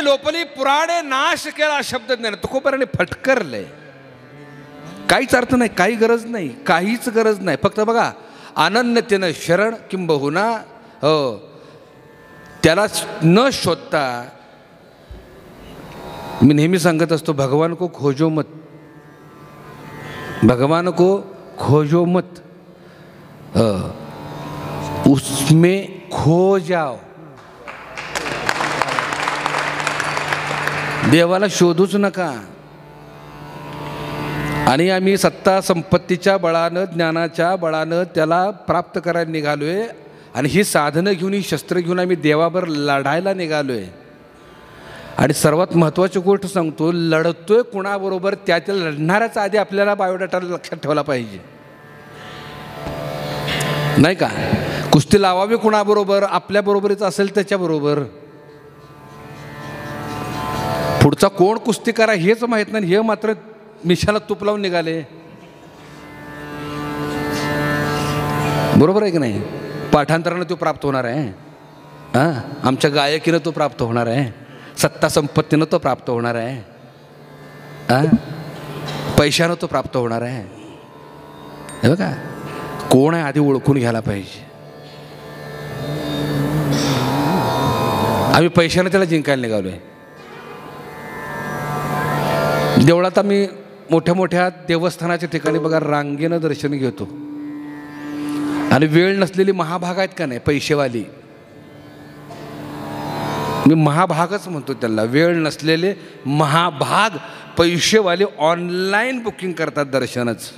लोपली पुराणे नाश केला शब्द ज्ञान तुकोबाराने फटकरले. काहीच अर्थ नाही, काही गरज नाही, काहीच गरज नाही. फक्त बघा अनन्यतेनं शरण किंबहुना हो त्याला न शोधता. मी नेहमी सांगत असतो भगवान को खोजो मत, भगवान को खोजो मत, उसमें खो जाओ. देवाला शोधूच नका. आणि आम्ही सत्ता संपत्तीच्या बळानं ज्ञानाच्या बळानं त्याला प्राप्त करायला निघालोय. आणि ही साधनं घेऊन ही शस्त्र घेऊन आम्ही देवावर लढायला निघालोय. आणि सर्वात महत्त्वाची गोष्ट सांगतो, लढतोय कुणाबरोबर त्याच्या लढणाऱ्याचा आधी आपल्याला बायोडाटा लक्षात ठेवला पाहिजे नाही का. कुस्ती लावावी कुणाबरोबर, आपल्या बरोबरीचं असेल त्याच्याबरोबर. पुढचा कोण कुस्ती करा हेच माहीत नाही, हे मात्र मिशाला तूप लावून निघाले. बरोबर आहे की नाही. पाठांतरानं तो प्राप्त होणार आहे, हां आमच्या गायकीनं तो प्राप्त होणार आहे, सत्ता संपत्तीनं तो प्राप्त होणार आहे, हां पैशानं तो प्राप्त होणार आहे. हे बघा कोण आहे आधी ओळखून घ्यायला पाहिजे. आम्ही पैशानं त्याला जिंकायला निघालोय. देवळात आम्ही मोठ्या मोठ्या देवस्थानाच्या ठिकाणी बघा रांगेनं दर्शन घेतो. आणि वेळ नसलेली महाभाग आहेत का नाही पैसेवाली, मी महाभागच म्हणतो त्याला, वेळ नसलेले महाभाग पैसेवाले ऑनलाईन बुकिंग करतात दर्शनच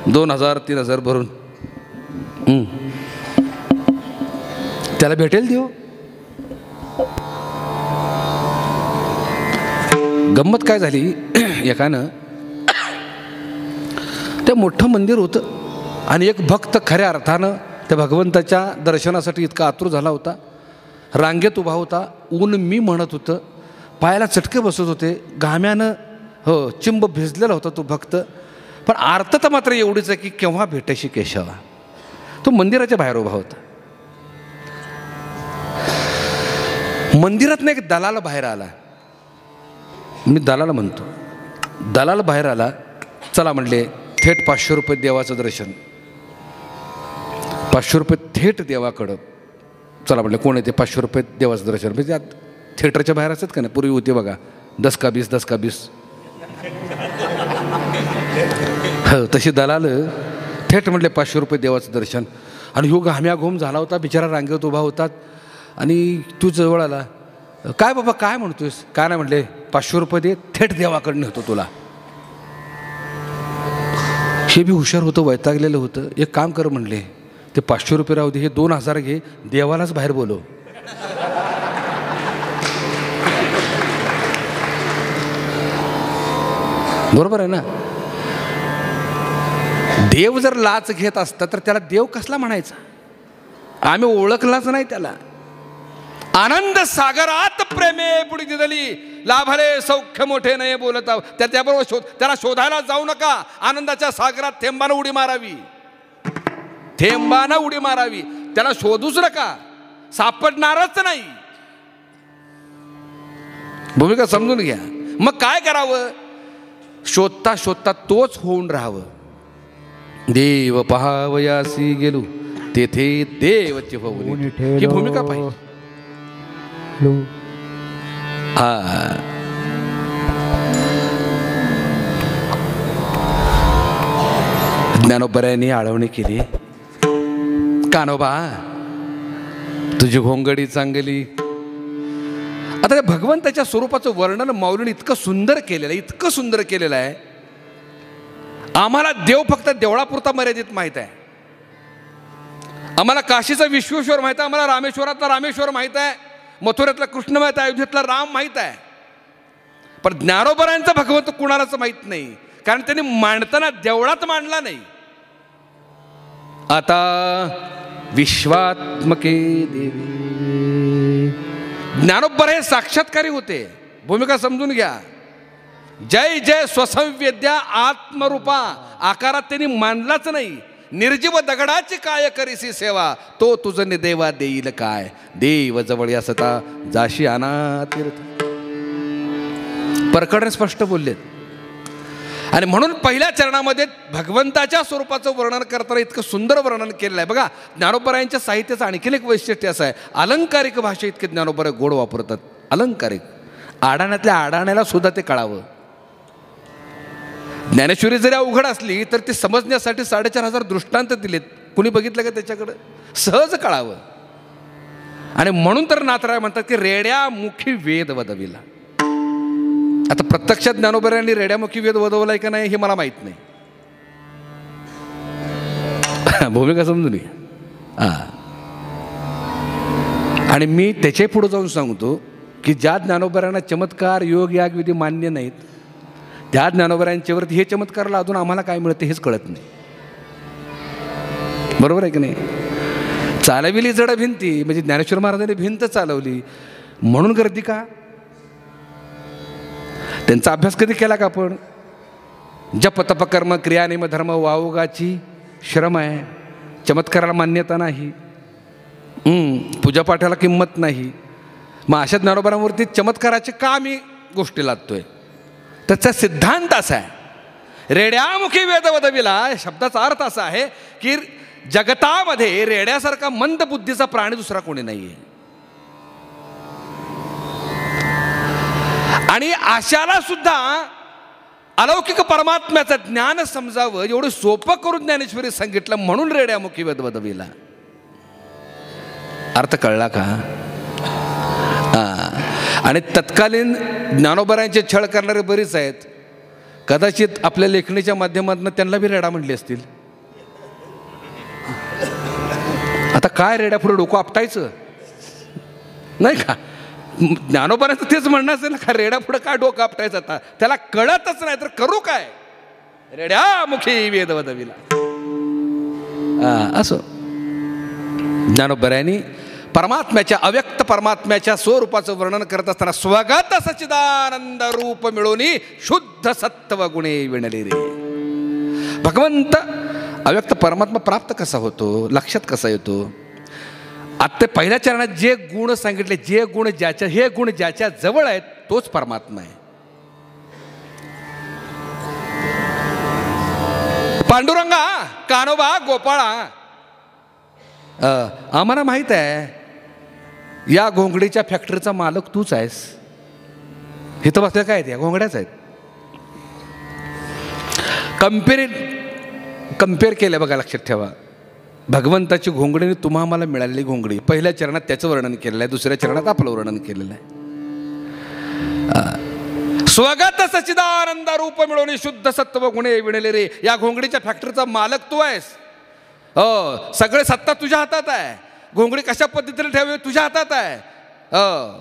2000-3000 भरून. त्याला भेटेल देव. गंमत काय झाली, एकानं ते मोठं मंदिर होतं आणि एक भक्त खऱ्या अर्थानं त्या भगवंताच्या दर्शनासाठी इतका आतुर झाला होता. रांगेत उभा होता, ऊन मी म्हणत होतं, पायाला चटके बसत होते, घाम्यानं हो चिंब भिजलेला होता तो भक्त. पण आर्तता मात्र एवढीच आहे की केव्हा भेटायची केशवा. तो मंदिराच्या बाहेर उभा होता. मंदिरात एक दलाल बाहेर आला. मी दलाल म्हणतो, दलाल बाहेर आला. चला म्हणले थेट 500 रुपये देवाचं दर्शन, 500 रुपये थेट देवाकडं. चला म्हटलं कोण येते 500 रुपये देवाचं दर्शन. म्हणजे थिएटरच्या बाहेर असतात का नाही, पूर्वी होते बघा 10 का 20 10 का 20. हो तशी दलाल थेट म्हटले 500 रुपये देवाचं दर्शन. आणि ह्यो घाम्या घोम झाला होता, बिचारा रांगेत उभा होतात. आणि तू जवळ आला, काय बाबा काय म्हणतोयस. काय नाही म्हटले 500 रुपये दे, थेट देवाकडे नेतो तुला. हे बी हुशार होतं, वैतागलेलं होतं. एक काम कर म्हणले, ते 500 रुपये राहू दे, हे 2000 घे, देवालाच बाहेर बोलव. बरोबर आहे ना. देव जर लाच घेत असता तर त्याला देव कसला म्हणायचा. आम्ही ओळखलाच नाही त्याला. आनंद सागरात प्रेमे पुढे दिदली, लाभले सौख्य मोठे नाही बोलत आहो. त्याबरोबर त्याला शोधायला जाऊ नका. आनंदाच्या सागरात थेंबानं उडी मारावी, थेंबानं उडी मारावी. त्याला शोधूच नका, सापडणारच नाही. भूमिका समजून घ्या. मग काय करावं, शोधता शोधता तोच होऊन राहावं. देव पहावयासी गेलो तेथे देवचे होऊन, ही भूमिका पाहिजे. ज्ञानोबरायांनी आळवणी केली, कान्होबा तुझी घोंगडी चांगली. आता त्या भगवंताच्या स्वरूपाचं वर्णन माऊलीने इतकं सुंदर केलेलं आहे, इतकं सुंदर केलेलं आहे. आम्हाला देव फक्त देवळापुरता मर्यादित माहीत आहे. आम्हाला काशीचा विश्वेश्वर माहीत आहे, आम्हाला रामेश्वरातला रामेश्वर माहीत आहे, मथुरेतला कृष्ण माहीत आहे, अयोध्येतला राम माहीत आहे. पण ज्ञानोबरायांचा भगवंत कुणालाच माहीत नाही, कारण त्यांनी मांडताना देवळात मांडला नाही. आता विश्वात्मके देवी, ज्ञानोबर हे साक्षात्कारी होते. भूमिका समजून घ्या. जय जय स्वसंवेद्या आत्मरूपा आकारात त्यांनी मानलाच नाही. निर्जीव दगडाची काय करीसी सेवा, तो तुझने देवा देईल काय, देव जवळ असता जाशी आना तीर्थ. परकडे स्पष्ट बोललेत. आणि म्हणून पहिल्या चरणामध्ये भगवंताच्या स्वरूपाचं वर्णन करताना इतकं सुंदर वर्णन केलेलं आहे. बघा, ज्ञानोबरायांच्या साहित्याचं आणखीन एक वैशिष्ट्य असं आहे, अलंकारिक भाषा इतके ज्ञानोबराय गोड वापरतात. अलंकारिक, आडाण्यातल्या आडाण्याला सुद्धा ते कळावं. ज्ञानेश्वरी जरी अवघड असली तर ती समजण्यासाठी 4500 दृष्टांत दिलेत. कुणी बघितलं का त्याच्याकडं? सहज कळावं. आणि म्हणून तर नाथराय म्हणतात की रेड्यामुखी वेद वदविला. आता प्रत्यक्षात ज्ञानोबरायांनी रेड्यामुखी वेद वदवलाय का नाही हे मला माहित नाही. भूमिका समजून घ्या. आणि मी त्याच्या पुढे जाऊन सांगतो की ज्या ज्ञानोबरायांना चमत्कार योग याग विधी मान्य नाहीत, त्या ज्ञानोबरायांच्यावरती हे चमत्कार लादून आम्हाला काय मिळतं हेच कळत नाही. बरोबर आहे की नाही? चालविली जड भिंती, म्हणजे ज्ञानेश्वर महाराजांनी भिंत चालवली म्हणून गर्दी का? त्यांचा अभ्यास कधी केला का आपण? जप तप कर्म क्रिया नियम धर्म वावगाची श्रम आहे. चमत्काराला मान्यता नाही, पूजापाठाला किंमत नाही. मग अशा ज्ञानोबरांवरती चमत्काराचे का आम्ही गोष्टी लादतोय? त्याचा सिद्धांत असा आहे, रेड्यामुखी वेद वदविला शब्दाचा अर्थ असा आहे की जगतामध्ये रेड्यासारखा मंद बुद्धीचा प्राणी दुसरा कोणी नाहीये. आणि आशाला सुद्धा अलौकिक परमात्म्याचं ज्ञान समजावं एवढं सोपं करून ज्ञानेश्वरी सांगितलं, म्हणून रेड्यामुखी वेद वदविला. अर्थ कळला का? आणि तत्कालीन ज्ञानोबरायांचे छळ करणारे बरीच आहेत. कदाचित आपल्या लेखणीच्या माध्यमातून त्यांना बी रेडा म्हणले असतील. आता काय रेड्या पुढे डोकं आपटायचं नाही का? ज्ञानोबराचं तेच म्हणणं असेल का, रेड्या पुढे काय डोकं आपटायचं? आता त्याला कळतच नाही तर करू काय? रेड्यामुखी वेद वदविला. असो ज्ञानोबरायांनी परमात्म्याच्या अव्यक्त परमात्म्याच्या स्वरूपाचं वर्णन करत असताना स्वगत सच्चिदानंद रूप मिळवून शुद्ध सत्व गुणे विणले रे. भगवंत अव्यक्त परमात्मा प्राप्त कसा होतो, लक्षात कसा येतो? आता पहिल्या चरणात जे गुण सांगितले, जे गुण ज्याच्या, हे गुण ज्याच्या जवळ आहेत तोच परमात्मा आहे. पांडुरंगा, कान्होबा, गोपाळा, आम्हाला माहित आहे या घोंगडीच्या फॅक्टरीचा मालक तूच आहेस. इथं बसल्या काय त्या घोंगड्याच आहेत. कम्पेअर केलं बघा, लक्षात ठेवा. भगवंताची घोंगडीने तुम्हा आम्हाला मिळालेली घोंगडी, पहिल्या चरणात त्याचं वर्णन केलेलं आहे, दुसऱ्या चरणात आपलं वर्णन केलेलं आहे. स्वगत सच्चिदानंद रूप मिळवून शुद्ध सत्व गुणे विणले रे. या घोंगडीच्या फॅक्टरीचा मालक तू आहेस. हो, सगळे सत्ता तुझ्या हातात आहे. घोंगडी कशा पद्धतीने ठेवावी तुझ्या हातात आहे.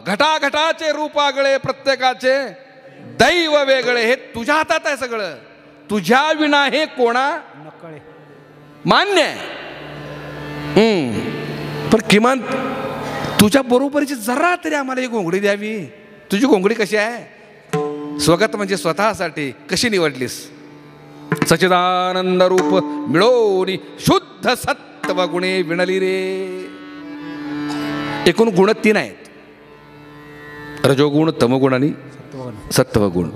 घटाघटाचे रूप आगळे, प्रत्येकाचे दैव वेगळे, हे तुझ्या हातात आहे सगळं. तुझ्या विना हे कोणा मान्य आहे. पण किमान तुझ्या बरोबरीची जरा तरी आम्हाला ही घोंगडी द्यावी. तुझी घोंगडी कशी आहे? स्वगत म्हणजे स्वतःसाठी. कशी निवडलीस? सच्चिदानंद रूप मिळवून शुद्ध सत्व गुणे विणली रे. एकूण गुण 3 आहेत, रजोगुण, तमोगुण आणि सत्वगुण.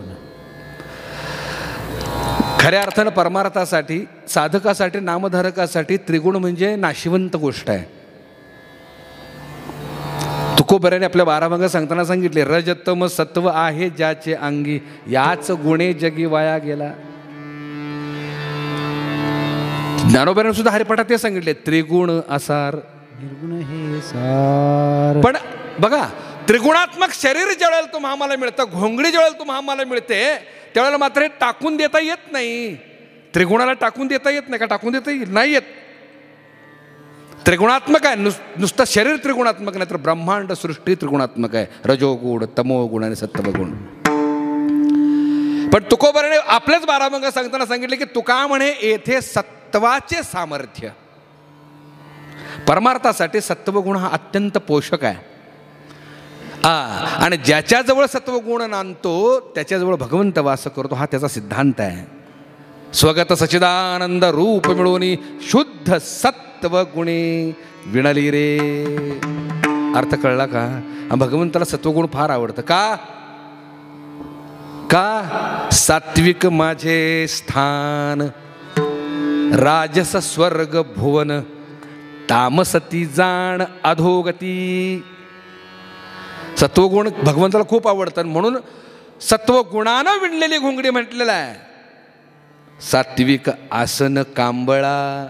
खऱ्या अर्थानं परमार्थासाठी, साधकासाठी, नामधारकासाठी त्रिगुण म्हणजे नाशिवंत गोष्ट आहे. तुकोबऱ्याने आपल्या 12 भागात सांगताना सांगितले, रजतम सत्व आहे ज्याचे अंगी, याच गुणे जगी वाया गेला. ज्ञानोबऱ्याने सुद्धा हरिपाठात ते सांगितले, त्रिगुण असार निर्गुण हे सार. पण बघा, त्रिगुणात्मक शरीर ज्यावेळेला तुम्हाला आम्हाला मिळतं, घोंगडी ज्यावेळेला तुम्हाला आम्हाला मिळते, त्यावेळेला मात्र हे टाकून देता येत नाही. त्रिगुणाला टाकून देता येत नाही का? टाकून देता येईल नाही येत. त्रिगुणात्मक आहे. नुसतं शरीर त्रिगुणात्मक नाही तर ब्रह्मांड सृष्टी त्रिगुणात्मक आहे. रजोगुण, तमोगुण आणि सत्वगुण. पण तुकोबराने आपल्याच 12 भाग सांगताना सांगितले की तुका म्हणे येथे सत्वाचे सामर्थ्य. परमार्थासाठी सत्वगुण हा अत्यंत पोषक आहे. आणि ज्याच्याजवळ सत्वगुण नांदतो त्याच्याजवळ भगवंत वास करतो, हा त्याचा सिद्धांत आहे. स्वगत सचिदानंद रूप मिळून शुद्ध सत्व गुणे विणली रे. अर्थ कळला का? भगवंताला सत्वगुण फार आवडतं. का? सात्विक माझे स्थान, राजस स्वर्ग भुवन, तामसती जाण अधोगती. सत्वगुण भगवंताला खूप आवडतात म्हणून सत्वगुणानं विणलेली घोंगडी म्हटलेलं आहे. सात्विक आसन कांबळा,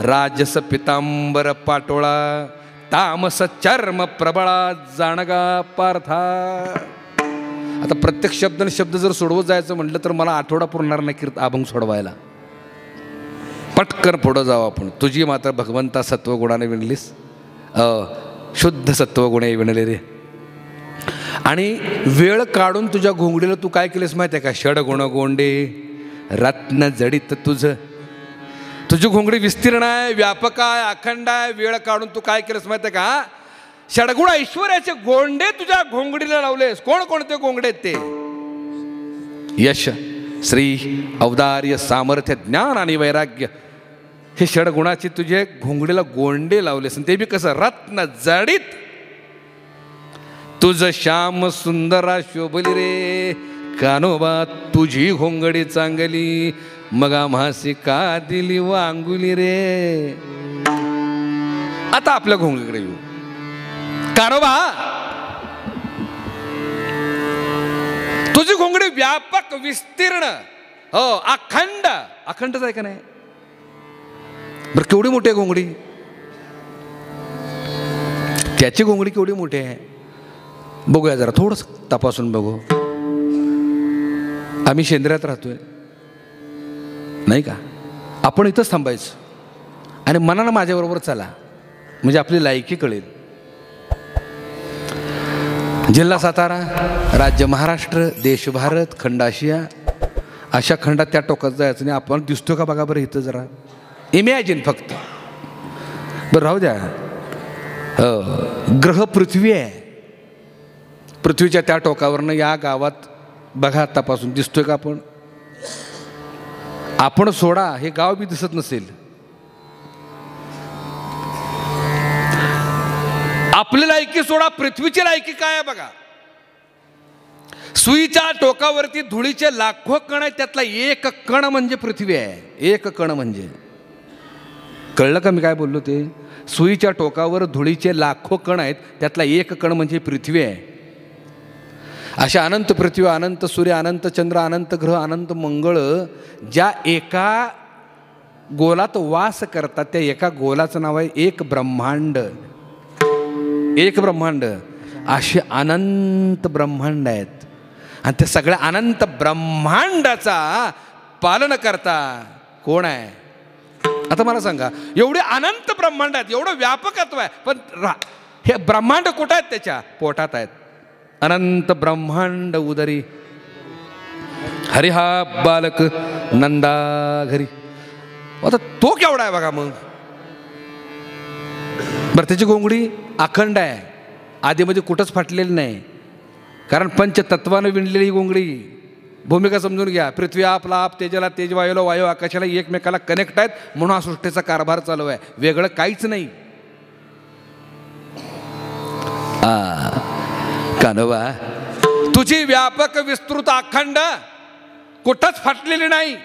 राजस पितांबर पाटोळा, तामस चर्म प्रबळा जाणगा पार्था. आता प्रत्येक शब्द आणि शब्द जर सोडवत जायचं म्हटलं तर मला आठवडा पुरणार नाही अभंग सोडवायला. पटकन पुढं जाऊ आपण. तुझी मात्र भगवंता सत्वगुणाने विणलीस, शुद्ध सत्वगुणे विणले रे. आणि वेळ काढून तुझ्या घोंगडीला तू काय केलेस माहिती आहे का? षडगुण गोंडे रत्न जडित तुझं. तुझी घोंगडी विस्तीर्ण आहे, व्यापक आहे, अखंड आहे. वेळ काढून तू काय केलंस माहिती आहे का? षडगुण ऐश्वर्याचे गोंडे तुझ्या घोंगडीला लावलेस. कोणते गोंगडे ते? यश, श्री, औदार्य, सामर्थ्य, ज्ञान आणि वैराग्य हे षडगुणाचे तुझे घोंगडीला गोंडे लावलेस. ते बी कसं? रत्न जडित. तुझ श्याम सुंदरा शोभली रे कानोबा तुझी घोंगडी चांगली, मग आम्हासी का दिली वांगुली रे. आता आपल्या घोंगडीकडे येऊ. कानोबा तुझी घोंगडी व्यापक विस्तीर्ण, हो, अखंडच आहे का नाही? बरं केवढी मोठी आहे घोंगडी? त्याची घोंगडी केवढी मोठी आहे बघूया जरा, थोडंच तपासून बघू. आम्ही शेंद्र्यात राहतोय नाही का? आपण इथंच थांबायचं आणि मनानं माझ्याबरोबर चला म्हणजे आपली लायकी कळेल. जिल्हा सातारा, राज्य महाराष्ट्र, देश भारत, खंड आशिया, अशा खंडात त्या टोकात जायचं नाही. आपण दिसतो का बघा बरं इथं जरा. इमॅजिन फक्त. बरं राहू द्या. ग्रह पृथ्वी आहे. पृथ्वीच्या त्या टोकावरनं या गावात बघा तपासून दिसतोय का आपण? आपण सोडा, हे गाव बी दिसत नसेल. आपली लायकी सोडा, पृथ्वीची लायकी काय आहे बघा. सुईच्या टोकावरती धुळीचे लाखो कण आहेत, त्यातला एक कण म्हणजे पृथ्वी आहे. एक कण म्हणजे, कळलं का मी काय बोललो ते? सुईच्या टोकावर धुळीचे लाखो कण आहेत, त्यातला एक कण म्हणजे पृथ्वी आहे. अशा अनंत पृथ्वी, अनंत सूर्य, अनंत चंद्र, अनंत ग्रह, अनंत मंगळ ज्या एका गोलात वास करतात त्या एका गोलाचं नाव आहे एक ब्रह्मांड. एक ब्रह्मांड. असे अनंत ब्रह्मांड आहेत आणि त्या सगळ्या अनंत ब्रह्मांडाचा पालन करता कोण आहे? आता मला सांगा, एवढे अनंत ब्रह्मांड आहेत, एवढं व्यापकत्व आहे, पण हे ब्रह्मांड कुठं आहेत? त्याच्या पोटात आहेत. अनंत ब्रह्मांड उदरी हरी हा बालक नंदा घरी. आता तो केवढा आहे बघा मग. बरं त्याची घोंगडी अखंड आहे, आधीमध्ये कुठंच फाटलेली नाही, कारण पंचतत्वानं विणलेली ही घोंगडी. भूमिका समजून घ्या. पृथ्वी आपला आप, तेजाला तेज, वायूला वायू, आकाशाला एकमेकाला कनेक्ट आहेत म्हणून हा सृष्टीचा कारभार चालू आहे. वेगळं काहीच नाही. कानोबा तुझी व्यापक विस्तृत अखंड कुठंच फाटलेली नाही.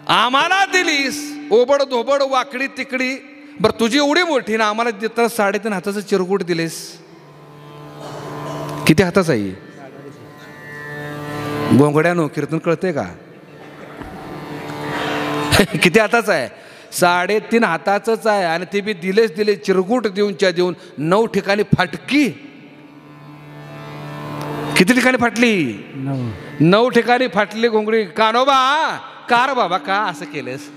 आम्हाला दिलीस ओबड धोबड, वाकडी तिकडी. बरं तुझी एवढी मोठी ना, आम्हाला देतात 3.5 हाताचं चिरकुट दिलेस. किती हाताचं आहे गोंगड्यानो? कीर्तन कळतंय का? किती हाताचं आहे? 3.5 हाताचंच आहे. आणि ते बी दिले चिरकुट देऊन 9 ठिकाणी फाटकी. किती ठिकाणी फाटली? 9 ठिकाणी फाटली घोंगडी. कानोबा कार बाबा का असं केलंस?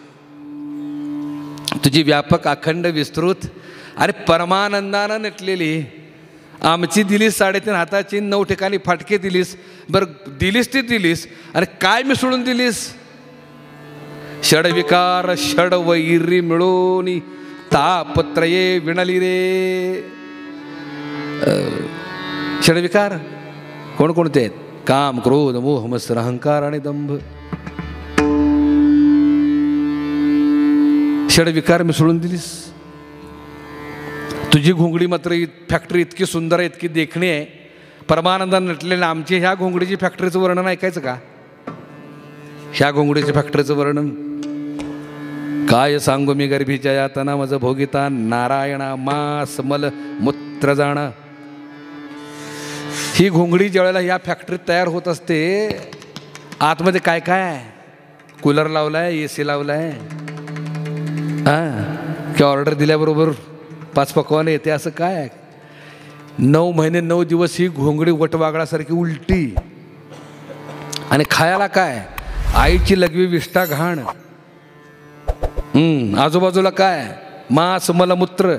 तुझी व्यापक अखंड विस्तृत आणि परमानंदानं नटलेली आमची दिलीस 3.5 हाताची, 9 ठिकाणी फाटके दिलीस. बरं दिलीस ती दिलीस आणि काय मिसळून दिलीस? षडविकार षड वैरी मिळून तापत्रये विणली रे. षडविकार कोणकोणते आहेत? काम, क्रोध, मोह, मत्सर, अहंकार आणि दंभ. षडविकार मिसळून दिलीस. तुझी घोंगडी मात्र फॅक्टरी इतकी सुंदर आहे, इतकी देखणी आहे, परमानंदाने नटलेल्या आमची ह्या घोंगडीची फॅक्टरीचं वर्णन ऐकायचं का? ह्या घोंगडीच्या फॅक्टरीचं वर्णन काय सांगू मी, गर्भीच्या यातना मज भोगिता, नारायणा मास मल मूत्र जाण. ही घोंगडी ज्यावेळेला ह्या फॅक्टरीत तयार होत असते, आतमध्ये काय काय, कूलर लावलाय, AC लावलाय, किंवा ऑर्डर दिल्याबरोबर 5 पकवान येते, असं काय? 9 महिने 9 दिवस ही घोंगडी वटवागळासारखी उलटी, आणि खायला काय, आईची लघवी विष्ठा घाण, आजूबाजूला काय, मांस मलमूत्र,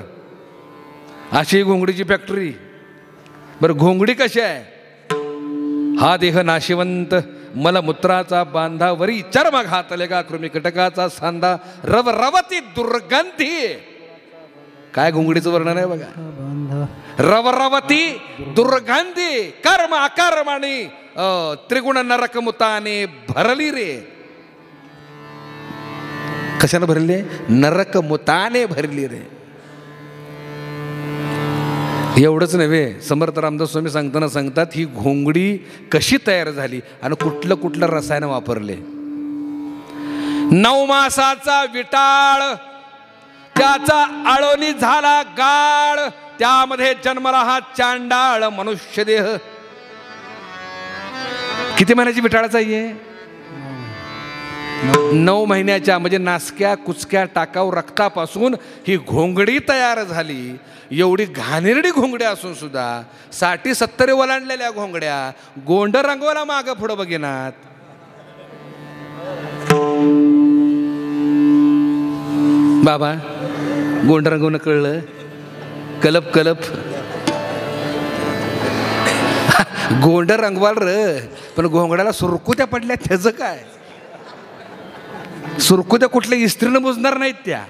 अशी घोंगडीची फॅक्टरी. बरं घोंगडी कशी आहे? हा देह नाशिवंत, मलमूत्राचा बांधावरी चर्म घातले का, कृमी कीटकाचा सांदा, रवरवती दुर्गंधी. काय घोंगडीचं वर्णन आहे बघा, रवरवती दुर्गंधी, कर्म अकर्माणी त्रिगुण नरक मुताने भरली रे. कशाने भरली? नरक मुताने भरली रे. एवढंच नव्हे, समर्थ रामदास स्वामी सांगताना सांगतात ही घोंगडी कशी तयार झाली आणि कुठलं कुठलं रसायन वापरले. 9 मासाचा विटाळ, त्याचा आळोनी झाला गाळ, त्यामध्ये जन्मला हा चांडाळ मनुष्य देह. किती महिन्याची विटाळाचा आहे? 9 महिन्याच्या, म्हणजे नासक्या कुचक्या टाकाऊ रक्तापासून ही घोंगडी तयार झाली. एवढी घाणेरडी घोंगड्या असून सुद्धा 60-70 ओलांडलेल्या घोंगड्या गोंड रंगवायला मागं पुढं बघेनात. बाबा गोंड रंगवणं कळलं, कलप कलप गोंड रंगवाल र, पण घोंगड्याला सुरकुत्या पडल्या, त्याचं काय? सुरकुत्या कुठल्या इस्त्रीनं बुजणार नाहीत त्या.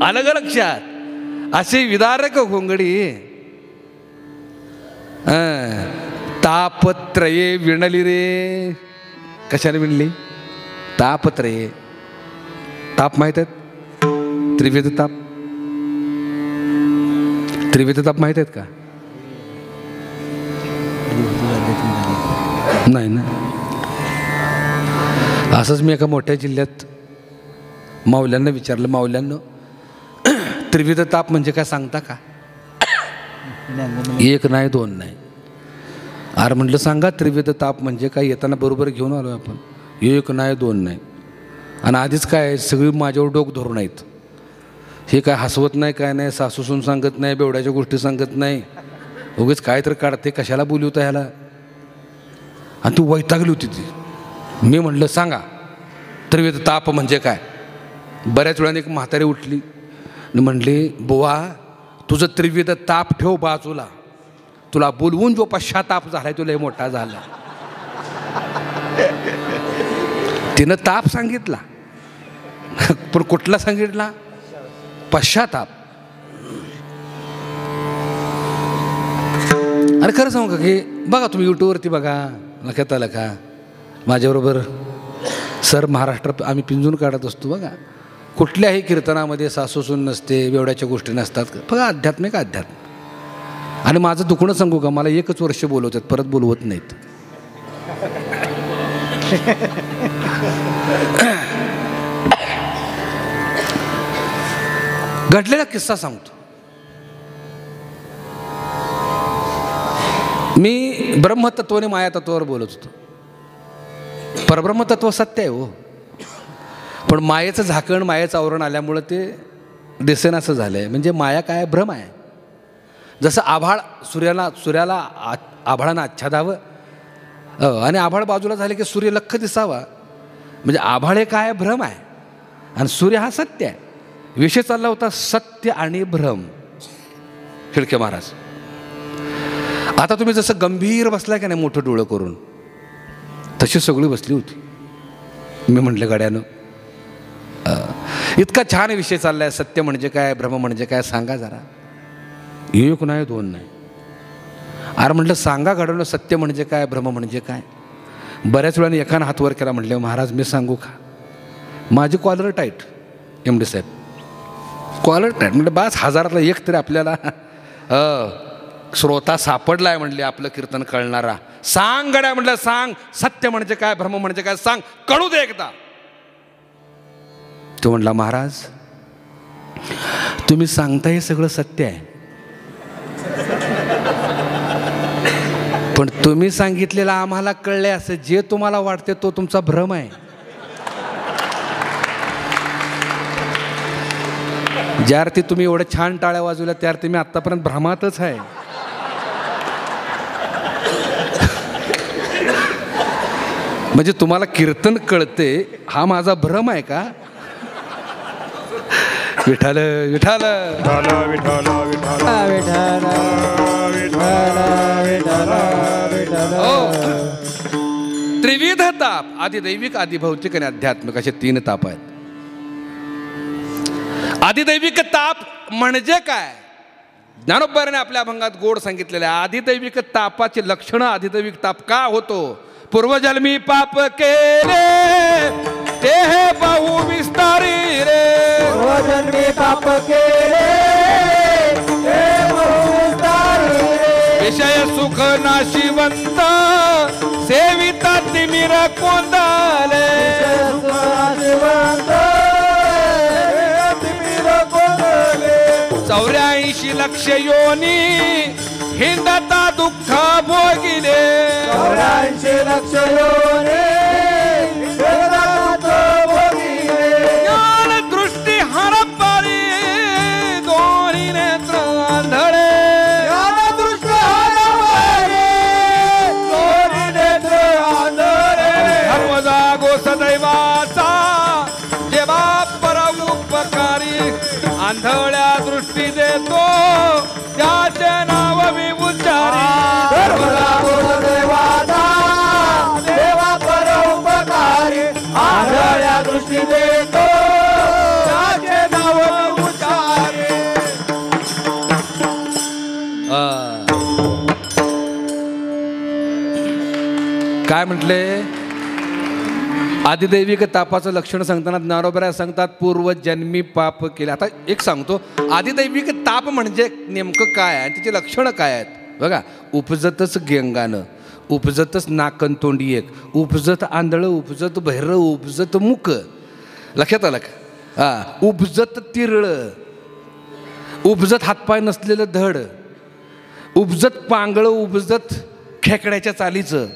अलग लक्षात. अशी विदारक घोंगडी. तापत्रये विणली रे. कशाने विणली? तापत्रये. ताप माहित आहेत? त्रिविध ताप. त्रिविध ताप माहित आहेत का? नाही ना. असंच मी एका मोठ्या जिल्ह्यात माऊल्यांना विचारलं, माऊल्यांना त्रिविध ताप म्हणजे काय सांगता का? 1 नाही 2 नाही. अरे म्हटलं सांगा त्रिविध ताप म्हणजे काय, येताना बरोबर घेऊन आलो आपण. 1 नाही 2 नाही. आणि आधीच काय सगळी माझ्यावर डोक धरून आहेत. हे काय हसवत नाही, काय नाही, सासूसून सांगत नाही, बेवड्याच्या गोष्टी सांगत नाही, उगीच काय तर काढते, कशाला बोलवता ह्याला. आणि तू वैतागली होती ती. मी म्हटलं सांगा त्रिविध ताप म्हणजे काय. बऱ्याच वेळाने एक म्हातारी उठली आणि म्हणली, बुवा तुझं त्रिविध ताप ठेव बाजूला, तुला बोलवून जो पश्चाताप झालाय तुला हे मोठा झाला. तिनं ताप सांगितला, पण कुठला सांगितला? पश्चाताप. अरे खरं सांगू का की बघा तुम्ही यूट्यूबवरती बघा, लक्षात आलं का? माझ्याबरोबर सर महाराष्ट्रात आम्ही पिंजून काढत असतो बघा. कुठल्याही कीर्तनामध्ये सासूसून नसते, बेवड्याच्या गोष्टी नसतात. बघा आध्यात्मिक अध्यात्म. आणि माझं दुखणं सांगू का, मला 1च वर्ष बोलवतात, परत बोलवत नाहीत. घडलेला किस्सा सांगतो. मी ब्रह्मतत्व आणि मायातत्वावर बोलत होतो. परब्रह्मतत्व सत्य आहे हो, पण मायेचं झाकण, मायेचं आवरण आल्यामुळं ते दिसेनासं झालं आहे. म्हणजे माया काय, भ्रम आहे. जसं आभाळ सूर्याला आभाळानं आच्छादावं आणि आभाळ बाजूला झाले की सूर्य लख्ख दिसावा. म्हणजे आभाळ हे काय, भ्रम आहे, आणि सूर्य हा सत्य आहे. विषय चालला होता सत्य आणि भ्रम. खिडके महाराज, आता तुम्ही जसं गंभीर बसलाय का नाही मोठं डोळं करून, तशी सगळी बसली होती. मी म्हटलं गाड्यानं इतका छान विषय चाललाय, सत्य म्हणजे काय, भ्रम म्हणजे काय, सांगा जरा. 1 नाही 2 नाही. अरे म्हटलं सांगा गाड्यानं, सत्य म्हणजे काय, भ्रम म्हणजे काय. बऱ्याच वेळाने एकानं हात वर केला. म्हटलं महाराज मी सांगू का, माझी कॉलर टाईट, एम.डी. साहेब. कॉलर ट्रॅक म्हणजे बास, हजारातला एक तरी आपल्याला श्रोता सापडला आहे म्हणले आपलं कीर्तन कळणारा. सांग गड्या म्हटलं, सांग सत्य म्हणजे काय, भ्रम म्हणजे काय, सांग, कळू दे एकदा. तो म्हणला, महाराज तुम्ही सांगता हे सगळं सत्य आहे, पण तुम्ही सांगितलेलं आम्हाला कळले असं जे तुम्हाला वाटते तो तुमचा भ्रम आहे. ज्या अर्थी तुम्ही एवढं छान टाळ्या वाजवल्या त्या अर्थी मी आत्तापर्यंत भ्रमातच आहे. म्हणजे तुम्हाला कीर्तन कळते हा माझा भ्रम आहे का? विठाल विठाल त्रिविध ताप, आदिदैविक, आदिभौतिक आणि आध्यात्मिक असे 3 ताप आहेत. आदिदैविक ताप म्हणजे काय? ज्ञानोबाने आपल्या अभंगात गोड सांगितलेले आहे. आदिदैविक तापाची लक्षणं, आदिदैविक ताप का होतो? पूर्वजन्मी पाप केले ते हे बहु विस्तारी रे. पूर्वजन्मी पाप केले ते बहु विस्तारी रे. विषय सुख नाशिवंत सेविता तिमिर कोंदाले. नाशिवंत सेविता तिमिर कोंदाले. 84 लक्ष योनी हिंदता दुःख भोगिले. 84 लक्ष योनी हिंदता दुःख भोगिले. ज्ञान दृष्टी हरपली दोन्ही नेत्र आंधळे. ज्ञान दृष्टी हरपली दोन्ही नेत्र आंधळे. धर्म जागो सदैवाचा जेव्हा परोपकारी. आंधळ्या दृष्टी देतो त्याचे नाव मी उच्चारी. देवा परोपकारी. आंधळ्या दृष्टी देतो त्याचे नाव मी उच्चारी. काय म्हटले? आदिदैविक तापाचं लक्षण सांगताना ज्ञानोबा सांगतात पूर्वजन्मी पाप केले. आता एक सांगतो, आदिदैविक ताप म्हणजे नेमकं काय आणि त्याची लक्षणं काय आहेत? बघा, उपजतच गेंगानं, उपजतच नाकनतोंडी एक, उपजत आंधळं, उपजत बहिरं, उपजत मुक. लक्षात आलं का? उपजत तिरळं, उपजत हातपाय नसलेलं धड, उपजत पांगळं, उपजत खेकड्याच्या चालीचं,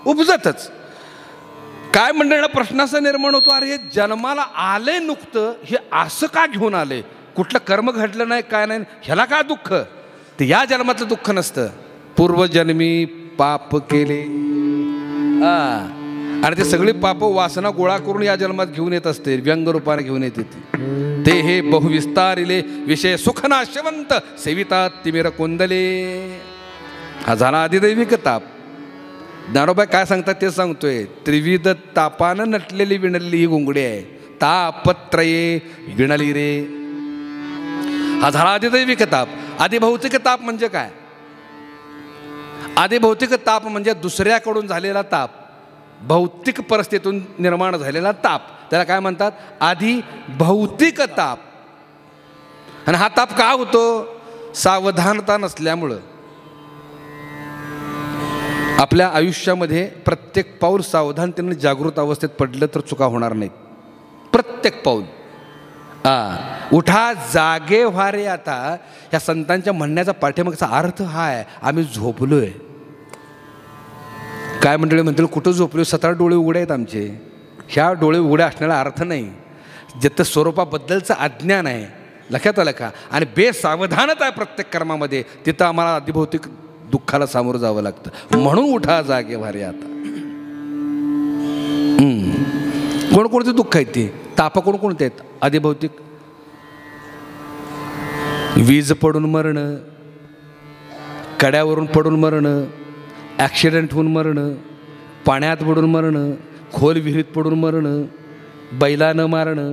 उपजतच. काय मंडळीला प्रश्न असा निर्माण होतो, अरे हे जन्माला आले नुकतं, हे असं का घेऊन आले? कुठलं कर्म घडलं नाही, काय नाही, ह्याला का दुःख? ते या जन्मातलं दुःख नसतं, पूर्वजन्मी पाप केले. आणि ते सगळी पाप वासना गोळा करून या जन्मात घेऊन येत असते, व्यंग रूपाने घेऊन येते. ते हे बहुविस्तारिले विषय सुखनाशवंत सेविता तिमिर कोंदले. हा झाला आदिदैविक ताप. ज्ञानोबा काय सांगतात ते सांगतोय. त्रिविध तापानं नटलेली विणलेली ही घुंगडी आहे. तापत्रये विणली रे. हा झाला आदिदैविक ताप. आदिभौतिक ताप म्हणजे काय? आदिभौतिक ताप म्हणजे दुसऱ्याकडून झालेला ताप, भौतिक परिस्थितीतून निर्माण झालेला ताप, त्याला काय म्हणतात? आदिभौतिक ताप. आणि हा ताप का होतो? सावधानता नसल्यामुळं. आपल्या आयुष्यामध्ये प्रत्येक पाऊल सावधानतेने जागृत अवस्थेत पडलं तर चुका होणार नाहीत. प्रत्येक पाऊल उठा जागे व्हा रे. आता या संतांच्या म्हणण्याचा पाठीमागचा अर्थ हा आहे, आम्ही झोपलोय. काय मंडळी म्हणतील कुठं झोपलोय? 17 डोळे उघडे आहेत आमचे. ह्या डोळे उघडे असण्याला अर्थ नाही, जिथं स्वरूपाबद्दलचं अज्ञान आहे. लक्षात आलं का? आणि बेसावधानता आहे प्रत्येक कर्मामध्ये, तिथं आम्हाला आदिभौतिक दुःखाला सामोरं जावं लागतं. म्हणून उठा जागे व्हा रे. आता कोणकोणते दुःख आहेत ते? ताप कोणकोणते आहेत? आदिभौतिक, वीज पडून मरणं, कड्यावरून पडून मरणं, ॲक्सिडेंट होऊन मरणं, पाण्यात पडून मरणं, खोल विहिरीत पडून मरणं, बैलानं मारणं,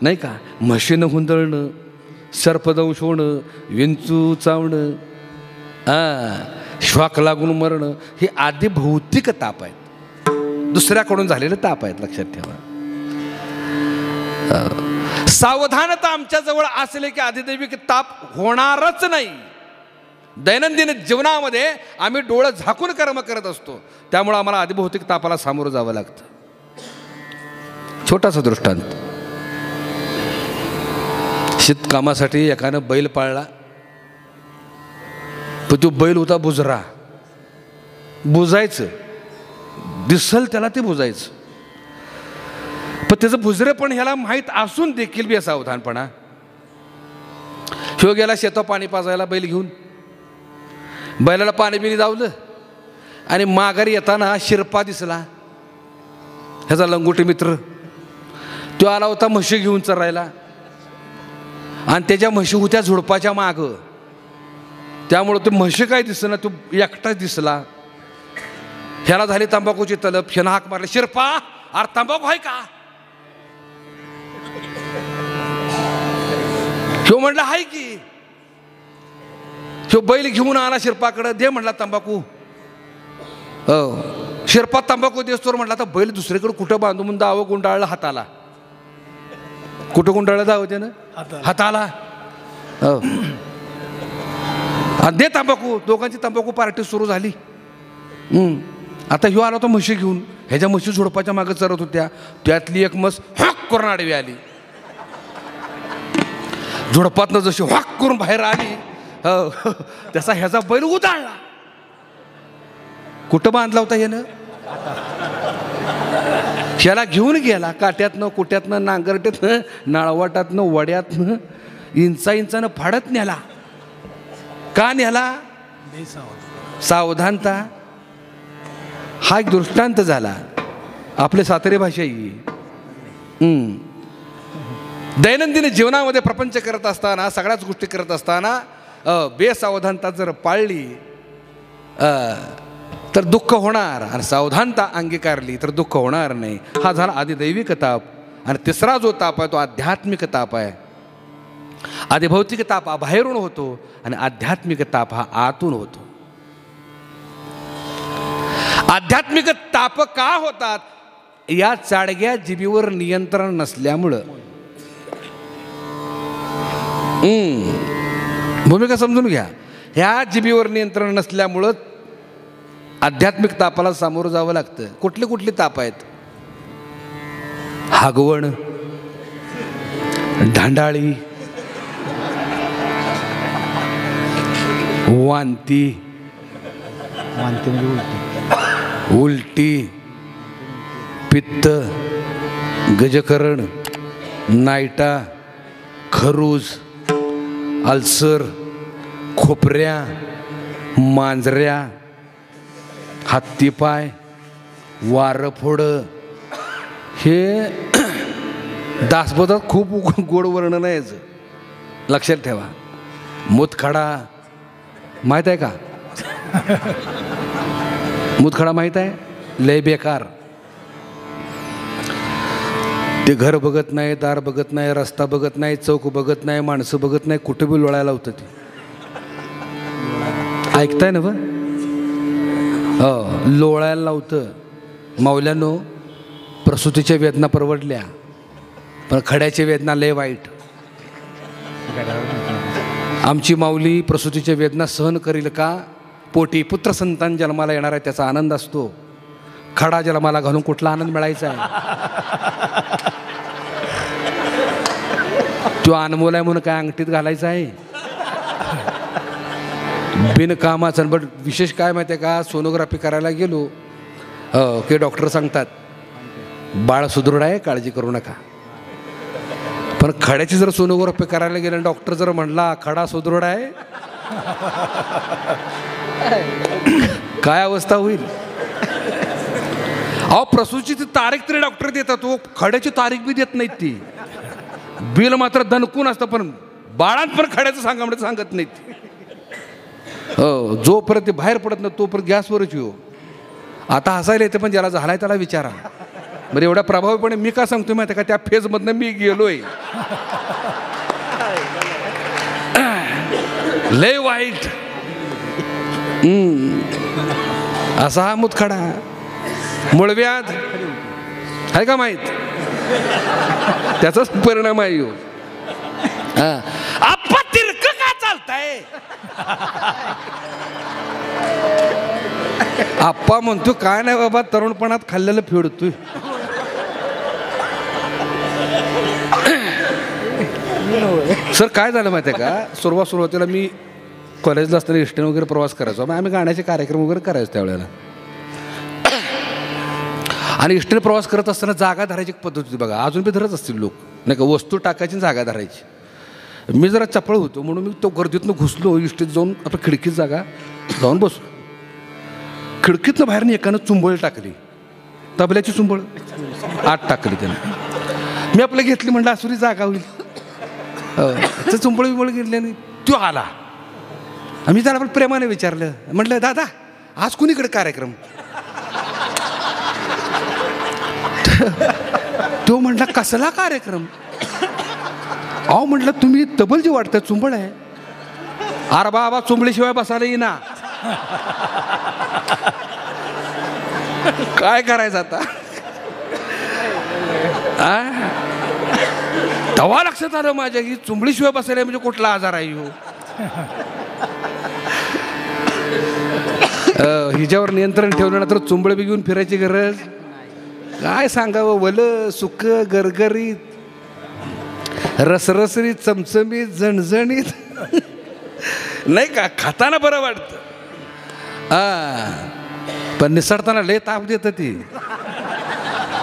नाही का, म्हशीनं हुंदळणं, सर्पदंश होणं, विंचू चावणं, श्वाक लागून मरणं, हे आदिभौतिक ताप आहेत. दुसऱ्याकडून झालेले ताप आहेत. लक्षात ठेवा. सावधानता आमच्या जवळ असले की अधिदैविक ताप होणारच नाही. दैनंदिन जीवनामध्ये आम्ही डोळं झाकून कर्म करत असतो, त्यामुळे आम्हाला अधिभौतिक तापाला सामोरं जावं लागतं. छोटासा दृष्टांत. शेतकामासाठी एकानं बैल पाळला, पण तो बैल होता बुजरा. बुजायचं दिसल त्याला ते बुजायचं, पण त्याचं बुजरेपण ह्याला माहीत असून देखील बी सावधानपणा. ह्यो गेला शेतात पाणी पाजायला बैल घेऊन, बैलाला पाणी बिणी जावलं आणि माघारी येताना शिरपा दिसला, ह्याचा लंगोटी मित्र. तो आला होता म्हशी घेऊन चरायला आणि त्याच्या म्हशी होत्या झुडपाच्या मागं, त्यामुळं ते म्हशी काय दिसना, तो एकटाच दिसला. ह्याला झाली तंबाखूची तलप. ह्यानं हाक मारली, शिरपा अरे तंबाखू आहे का? ह्यो म्हटलं हाय की. ह्यो बैल घेऊन आला शिरपाकडं, दे म्हटला तंबाखू. शिरपा तंबाखू देस्तोर म्हटला. तर बैल दुसरीकडे कुठं बांधू म्हणून दावं गुंडाळलं हाताला. कुठं गुंडाळलं दावं त्यानं? हाताला. दे तंबाखू. दोघांची तंबाखू पार्टी सुरू झाली. आता ह्यो आला होता म्हशी घेऊन, ह्याच्या म्हशी झुडपाच्या मागे चरत होत्या. त्यातली एक म्हस हॉक करून आडवी आली. झुडपातनं जशी हॉक करून बाहेर आली, त्याचा ह्याचा बैल उदाळला. कुठं बांधला होता ह्यानं? ह्याला घेऊन गेला काट्यातनं, कुट्यातनं, नांगरट्यातनं, नाळवाटातनं, वड्यातनं, इंचानं फाडत नेला. का नेला? सावधानता. हा एक दृष्टांत झाला. आपले सातारी भाषा ही. दैनंदिन जीवनामध्ये प्रपंच करत असताना, सगळ्याच गोष्टी करत असताना बेसावधानता जर पाळली तर दुःख होणार, आणि सावधानता अंगीकारली तर दुःख होणार नाही. हा झाला अधिदैविक ताप. आणि तिसरा जो ताप आहे तो आध्यात्मिक ताप आहे. अधिभौतिक ताप हा बाहेरून होतो आणि आध्यात्मिक ताप हा आतून होतो. आध्यात्मिक ताप का होतात? या चाडग्या जिभेवर नियंत्रण नसल्यामुळं. भूमिका समजून घ्या. ह्या जिभेवर नियंत्रण नसल्यामुळं आध्यात्मिक तापाला सामोरं जावं लागतं. कुठले कुठले ताप आहेत? हागवण, ढांडाळी, वांती, उलटी, पित्त, गजकरण, नायटा, खरूज, अल्सर, खोपऱ्या, मांजऱ्या, हत्तीपाय, वारफोडं. हे दासबोधात खूप गोड वर्णन आहे याचं, लक्षात ठेवा. मूतखडा माहीत आहे का? मूतखडा माहीत आहे? लय बेकार. ते घर बघत नाही, दार बघत नाही, रस्ता बघत नाही, चौक बघत नाही, माणसं बघत नाही, कुठं बी लोळायला होतं. ते ऐकताय ना? लोळायला लावतं. माऊल्यानो, प्रसूतीच्या वेदना परवडल्या, पण खड्याच्या वेदना लय वाईट. आमची माऊली प्रसूतीच्या वेदना सहन करील का? पोटी पुत्र संतान जन्माला येणार आहे त्याचा आनंद असतो. खडा जन्माला घालून कुठला आनंद मिळायचा आहे? तो अनमोल आहे म्हणून काय अंगठीत घालायचा आहे? बिनकामाचा. बट विशेष काय माहिती आहे का? सोनोग्राफी करायला गेलो की डॉक्टर सांगतात बाळ सुदृढ आहे, काळजी करू नका. पण खड्याची जर सोनोग्राफी करायला गेलं, डॉक्टर जर म्हणला खडा सुदृढ आहे, काय अवस्था होईल? अहो, प्रसूतीची तारीख तरी डॉक्टर देतात, तो खड्याची तारीख बी देत नाहीत. ती बिल मात्र दणकून असतं, पण बाळात पण खड्याचं सांगत नाहीत. जोपर्यंत ते बाहेर पडत नाही तोपर्यंत गॅसवरच येऊ. आता हसायला येते, पण ज्याला झालाय त्याला विचारा. बरं, एवढ्या प्रभावीपणे मी का सांगतोय माहिती आहे का? त्या फेजमधनं मी गेलोय. लय वाईट. असा हा मूतखडा. मूळव्याध आहे का माहीत? त्याचाच परिणाम आहे ह्यो. आप्पा तिरकं का चालताय? आप्पा म्हणतो काय नाही बाबा, तरुणपणात खाल्लेलं फेडतोय. सर काय झालं माहिती आहे का, सुरुवातीला मी कॉलेजला असताना एसटीने वगैरे प्रवास करायचो. आम्ही गाण्याचे कार्यक्रम वगैरे करायचो त्यावेळेला. आणि एसटीने प्रवास करत असताना जागा धरायची पद्धत होती बघा, अजून बी धरत असतील लोक नाही का, वस्तू टाकायची जागा धरायची. मी जरा चपळ होतो म्हणून मी तो गर्दीतनं घुसलो, एसटीत जाऊन आपल्या खिडकीत जागा जाऊन बसलो. खिडकीतनं बाहेरनं एकानं चुंबळ टाकली, तबल्याची चुंबळ आत टाकली त्यानं. मी आपलं घेतली, म्हणलं असुरी जागा होईल. तर चुंबळ बिंबळ घेतल्याने तो आला. आम्ही त्याला पण प्रेमाने विचारलं, म्हटलं दादा आज कुणीकडे कार्यक्रम? तो म्हटला कसला कार्यक्रम? अहो म्हटलं तुम्ही तबल जी वाटतं चुंबळ आहे. अरे बाबा चुंबळीशिवाय बसायला येईना. काय करायचं आता? तेव्हा लक्षात आलं माझ्या की चुंबळीशिवाय बसायला म्हणजे कुठला आजार आहे ह्यो. हिच्यावर नियंत्रण ठेवलं ना तर चुंबळ बी घेऊन फिरायची गरज काय सांगावं. वलं सुक गरगरीत रसरसरीत चमचमीत झणझणीत नाही का, खाताना बरं वाटतं. पण निसरताना लय ताप देतं ती.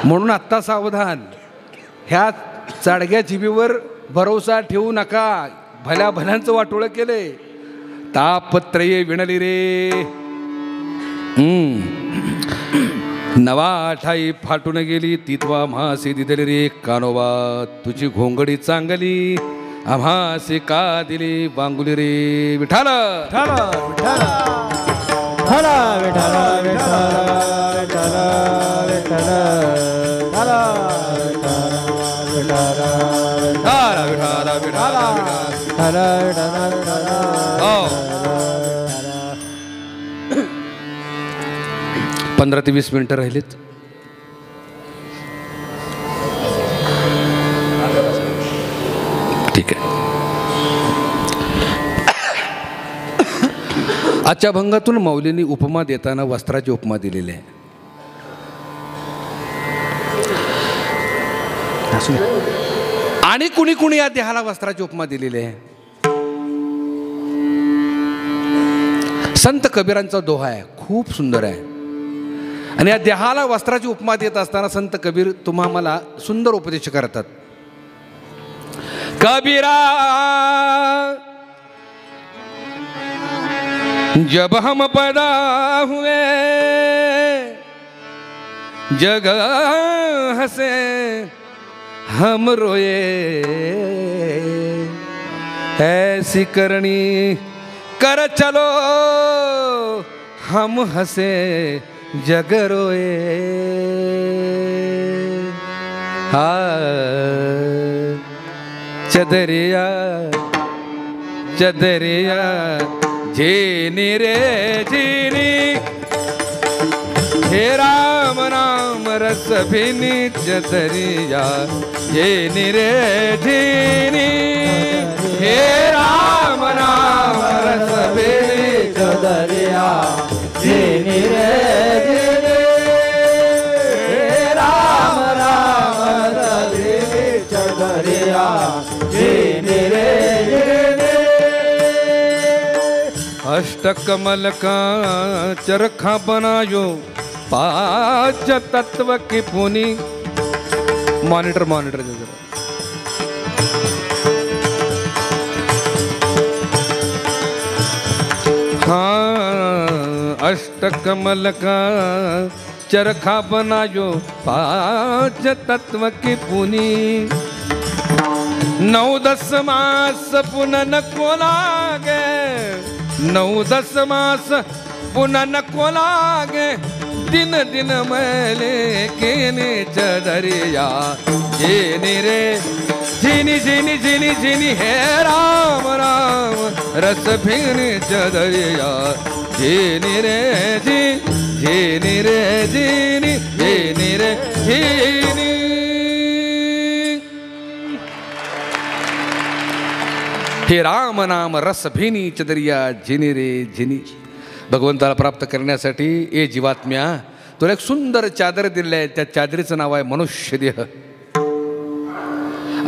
म्हणून आत्ता सावधान, ह्या चाडग्या जिबीवर भरोसा ठेवू नका. भल्या भल्यांचं वाटोळं केलंय. तापत्रये विणली रे. नवा ठाई फाटून गेली तितवा म्हासी दिदली रे. कानोबा तुझी घोंगडी चांगली आम्हासी का दिली बांगुली रे. विठाल हो 15 ते 20 मिनिटं राहिलेत. ठीक आहे. आजच्या भंगातून माऊलींनी उपमा देताना वस्त्राची उपमा दिलेली आहे. आणि कुणी कुणी या देहाला वस्त्राची उपमा दिलेली आहे. संत कबीरांचा दोहा आहे, खूप सुंदर आहे. आणि या देहाला वस्त्राची उपमा देत असताना संत कबीर तुम्हा मला सुंदर उपदेश करतात. कबीरा जब हम पैदा हुए जग हंसे हम रोए ऐसी करनी कर चलो हम हंसे जग रोए. चदरिया चदरिया जीनी रे जीनी हे राम राम रस भिनी. चदरिया जीनी रे जीनी हे राम राम रस भिनी. चदरिया जीनी रे जीनी हे राम राम रस भिनी. चदरिया जीनी रे जीनी. अष्टकमल का चरखा बनायो 5 तत्व की पुनी. मॉनिटर जरा. हाँ अष्टकमल का चरखा बनायो 5 तत्व की पुनी. 9-10 मास पुनः नको लागे. 9-10 मास पुनः नको लागे. दिन दिन मैले केने चदरिया जीनी रे जीनी जीनी जीनी जीनी हे राम राम रस भिनी. चदरिया जीनी रे जी जीनी रे जीनी जीनी रे जीनी. हे राम नाम रस भिनी चदरिया झिनी रे झिनी. भगवंताला प्राप्त करण्यासाठी ए जीवात्म्या तुला एक सुंदर चादर दिली आहे. त्या चादरीचं नाव आहे मनुष्य देह.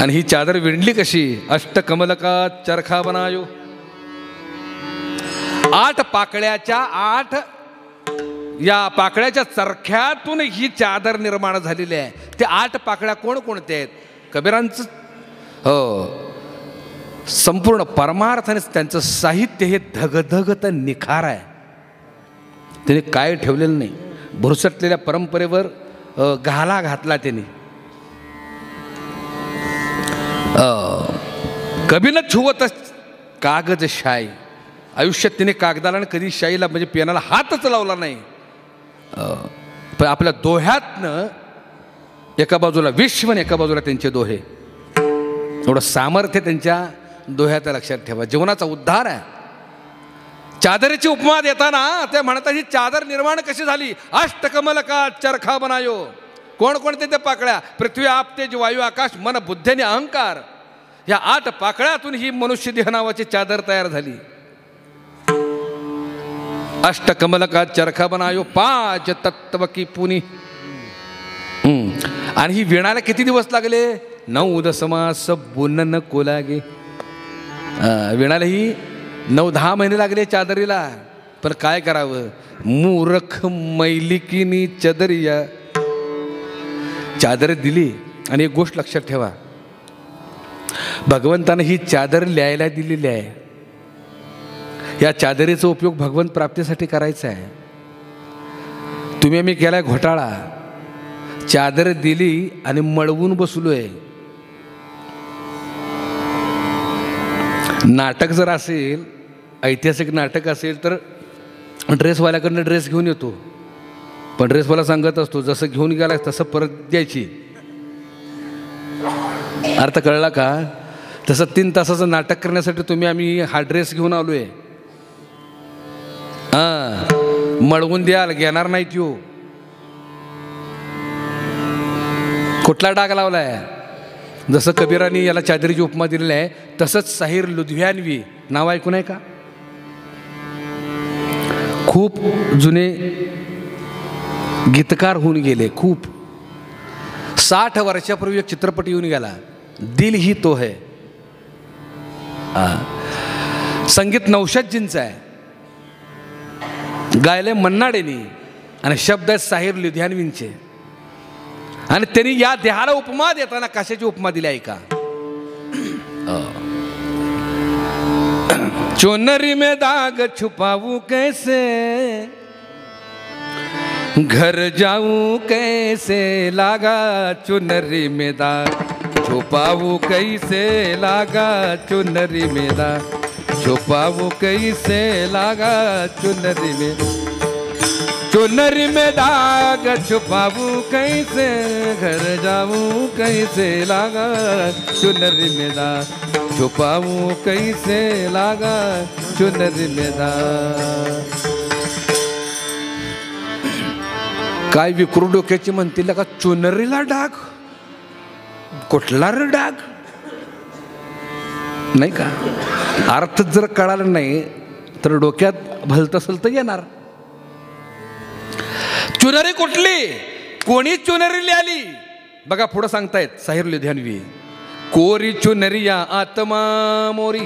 आणि ही चादर विणली कशी? अष्टकमलका चरखा बनायो. 8 पाकळ्याच्या 8 या पाकळ्याच्या चरख्यातून ही चादर निर्माण झालेली आहे. ते 8 पाकळ्या कोणकोणत्या आहेत? कबीरांचं संपूर्ण परमार्थाने त्यांचं साहित्य हे धगधगत निखार आहे. त्याने काय ठेवलेलं नाही. भुरसटलेल्या परंपरेवर घाला घातला त्याने. कबीनं छुवत कागद शाई. आयुष्यात तिने कागदाला कधी शाईला म्हणजे पेनाला हातच लावला नाही. पण आपल्या दोह्यातनं एका बाजूला विश्व आणि एका बाजूला त्यांचे दोहे. एवढं सामर्थ्य त्यांच्या दोह्यात लक्षात ठेवा. जीवनाचा उद्धार आहे. चादरीची उपमा देताना ते म्हणतात ही चादर निर्माण कशी झाली? अष्टकमलका चरखा बनायो. कोणकोणते ते पाकळ्या? पृथ्वी आप तेज वायू आकाश मन बुद्धी आणि अहंकार. या 8 पाकळ्यातून ही मनुष्य देह नावाची चादर तयार झाली. अष्टकमलका चरखा बनायो 5 तत्व की पुनी. आणि ही विणायला किती दिवस लागले? 9 दशमास बुनन कोलागे. विणायला ही 9-10 महिने लागले चादरीला. पण काय करावं? मूर्ख मैलिकीनी चदरिया. चादर दिली. आणि एक गोष्ट लक्षात ठेवा, भगवंतानं ही चादर लिहायला दिलेली आहे. या चादरीचा उपयोग भगवंत प्राप्तीसाठी करायचा आहे. तुम्ही आम्ही केलाय घोटाळा. चादर दिली आणि मळवून बसलोय. नाटक जर असेल, ऐतिहासिक नाटक असेल तर ड्रेसवाल्याकडनं ड्रेस घेऊन येतो. पण ड्रेसवाला सांगत असतो जसं घेऊन गेला तसं परत द्यायची. अर्थ कळला का? तसं 3 तासाचं नाटक करण्यासाठी तुम्ही आम्ही हा ड्रेस घेऊन आलोय. मळवून द्याल, घेणार नाहीत. यो कुठला डाग लावलाय? जसं कबीरांनी याला चादरीची उपमा दिलेली आहे तसंच साहिर लुधियानवी नाव ऐकून आहे का? खूप जुने गीतकार होऊन गेले. खूप 60 वर्षापूर्वी एक चित्रपट येऊन गेला, दिल ही तो है. संगीत नौशादजींचं आहे, गायले मन्नाडेनी आणि शब्द आहेत साहिर लुधियानवींचे. आणि त्यांनी या देहाला उपमा देताना कशाची उपमा दिली आहे का? चुनरी में दाग छुपाऊं कैसे, घर जाऊं कैसे लागा चुनरी में दाग छुपाऊं कैसे लागा चुनरी में दाग छुपाऊं कैसे लागा चुनरी में दाग छुपाऊं कैसे, घर जाऊं कैसे लागा चुनरी में दाग छुपाऊं कैसे लागा चुनरी में दाग. काय विक्रू डोक्याची म्हणतील का चुनरीला डाग? कुठला रे डाग? नाही का? अर्थ जर कळाला नाही तर डोक्यात भलतंसल तर येणार. चुनरी कुठली? कोणी चुनरी लिहिली? बघा पुढं सांगतायत साहिर लुधियानवी. कोरी चुनरिया आत्मा मोरी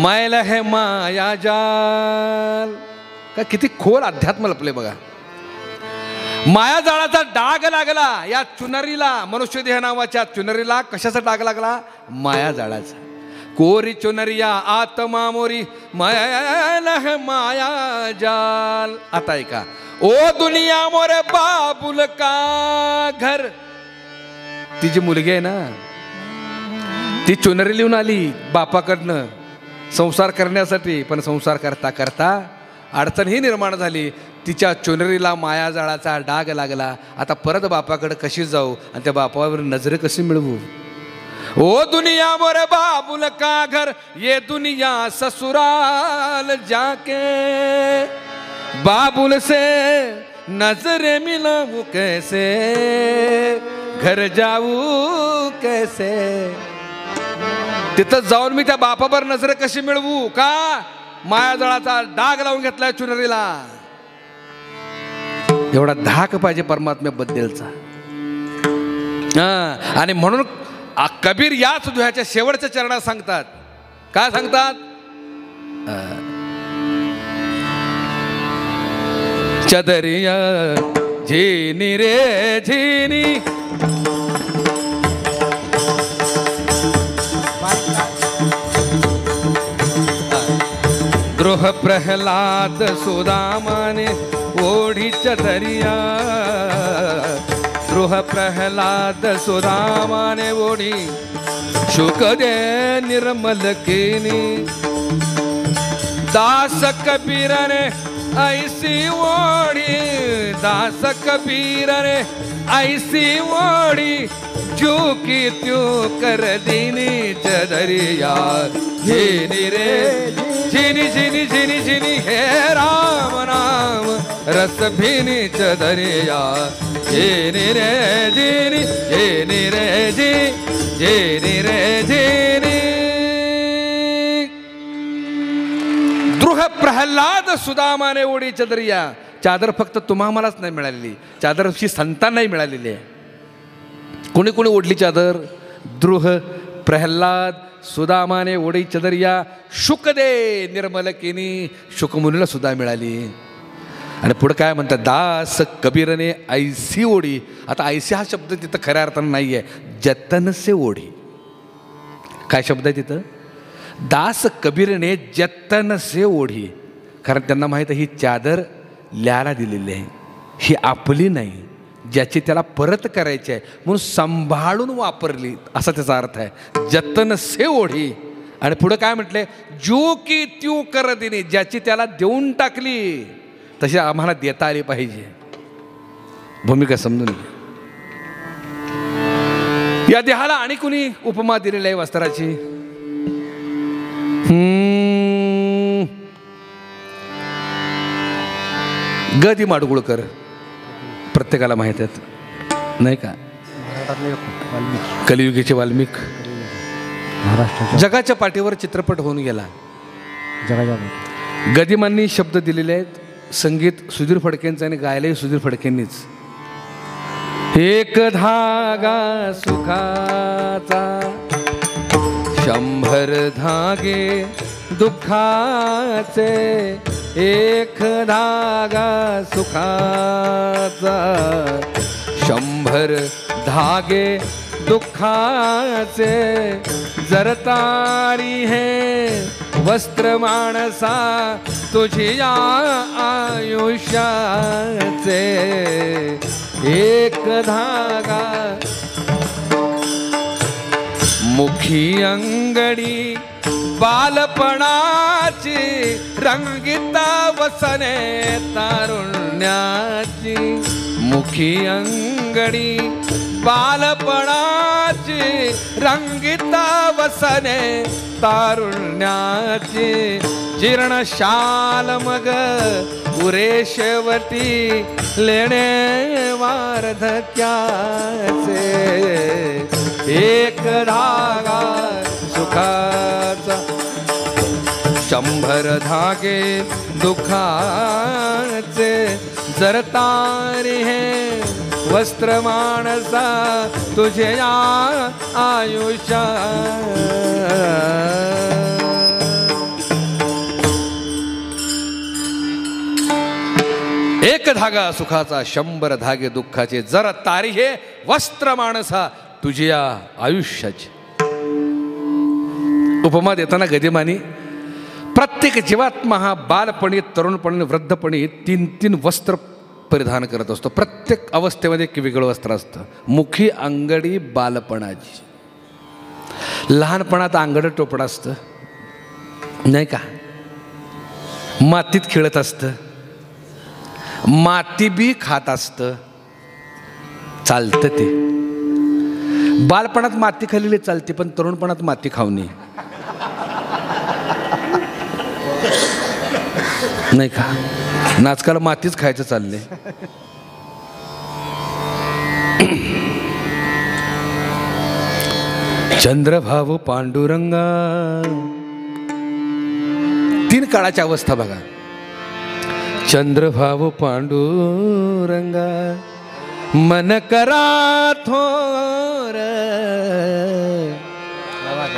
मैल है माया जाल. का किती खोल अध्यात्म लपले बघा. माया जाळाचा डाग लागला या चुनरीला, मनुष्य देह नावाच्या चुनरीला. कशाचा डाग लागला? माया जाळाचा. कोरी चुनरिया आत्मा मोरी मैल है माया जाल. आता ऐका. ओ दुनिया मोरे बाबुल का घर. ती जी मुलगी आहे ना ती चुनरी लिहून आली बापाकडनं संसार करण्यासाठी. पण संसार करता करता अडचण ही निर्माण झाली. तिच्या चुनरीला मायाजाळाचा डाग लागला. आता परत बापाकडे कशी जाऊ आणि त्या बापावर नजर कशी मिळवू? ओ दुनिया मोरे बाबुल का घर, ये दुनिया ससुराल जाके बाबुल से नजरे मिलाऊं कैसे, घर जाऊं कैसे. तिथं जाऊन मी त्या बापावर नजर कशी मिळवू? का मायाजळाचा डाग लावून घेतलाय चुनरीला. एवढा धाक पाहिजे परमात्म्याबद्दलचा. आणि म्हणून कबीर याच दुह्याच्या शेवटच्या चरणात सांगतात. काय सांगतात? चदरिया झिनी रे झिनी, द्रोह प्रह्लाद सुदामाने ओढी चदरिया. द्रोह प्रह्लाद सुदामाने ओढी शुक दे निर्मल केनी. दास कबीरने ऐसी ओढी, दास कबीरने ऐसी ओढी, जो की त्यो कर दिनी चदरिया. झिनी रे झिनी झिनी झिनी झिनी, हे राम नाम रस भिनी चदरिया. झिनी रे झिनी, झिनी रे झी, झिनी रे झिनी. द्रुह प्रह्लाद सुदामाने ओढी चदरिया. चादर फक्त तुम्हा मलाच नाही मिळालेली, चादर अशी संतांनाही मिळालेली आहे. कोणी कोणी ओढली चादर? द्रुह प्रह्लाद सुदामाने ओढी चदरिया. शुक दे निर्मल केनी, शुकमुनीला सुद्धा मिळाली. आणि पुढे काय म्हणतात? दास कबीरने ऐसी ओढी. आता ऐसी हा शब्द तिथं खऱ्या अर्थानं नाही आहे, जतन से ओढी. काय शब्द आहे तिथं? दास कबीरने जतन से ओढी. कारण त्यांना माहीत आहे ही चादर ल्याला दिलेली आहे, ही आपली नाही, ज्याची त्याला परत करायची आहे म्हणून सांभाळून वापरली, असा त्याचा अर्थ आहे. जतन से ओढी. आणि पुढे काय म्हटले? जो की त्यो कर दिनी, ज्याची त्याला देऊन टाकली तशी आम्हाला देता आली पाहिजे. भूमिका समजून घ्या. या देहाला आणि कुणी उपमा दिलेली आहे वस्त्राची? गदी माडगुळकर, प्रत्येकाला माहित आहेत नाही का? कलियुगीचे वाल्मिक. जगाच्या पाठीवर चित्रपट होऊन गेला. गदिमांनी शब्द दिलेले आहेत, संगीत सुधीर फडकेंचं आणि गायलंही सुधीर फडकेंनीच. एक धागा सुखाचा, 100 धागे दुःखाचे. एक धागा सुखाचा, 100 धागे दुःखाचे. जर तारी हे वस्त्र माणसा तुझी या आयुष्याचे. एक धागा मुखी अंगडी बालपणाची, रंगीता वसने तारुण्याची. मुखी अंगडी बालपणाची, रंगीता वसने तारुण्याची. जीर्ण शाल मग उरेशवती, लेणे वार्धक्याचे. एक धागा सुखाचा, 100 धागे दुःखाचे. जर तारी हे वस्त्र माणसा तुझे या आयुष्या. एक धागा सुखाचा, 100 धागे दुःखाचे. जर तारी हे वस्त्र माणसा तुझ्या आयुष्याची. उपमा देताना गदिमानी प्रत्येक जीवात्मा हा बालपणी, तरुणपणी, वृद्धपणी 3 वस्त्र परिधान करत असतो. प्रत्येक अवस्थेमध्ये एक वेगळं वस्त्र असतं. मुखी अंगडी बालपणाची, लहानपणात अंगड टोपडं असतं नाही का? मातीत खेळत असतं, माती बी खात असतं, चालतं ते. बालपणात माती खाल्लेली चालते, पण तरुणपणात माती खाऊ नये नाही का? आजकाल मातीच खायचं चाललंय. चंद्रभाव पांडुरंगा. 3 काळाची अवस्था बघा. चंद्रभाव पांडुरंगा मन करा थोर,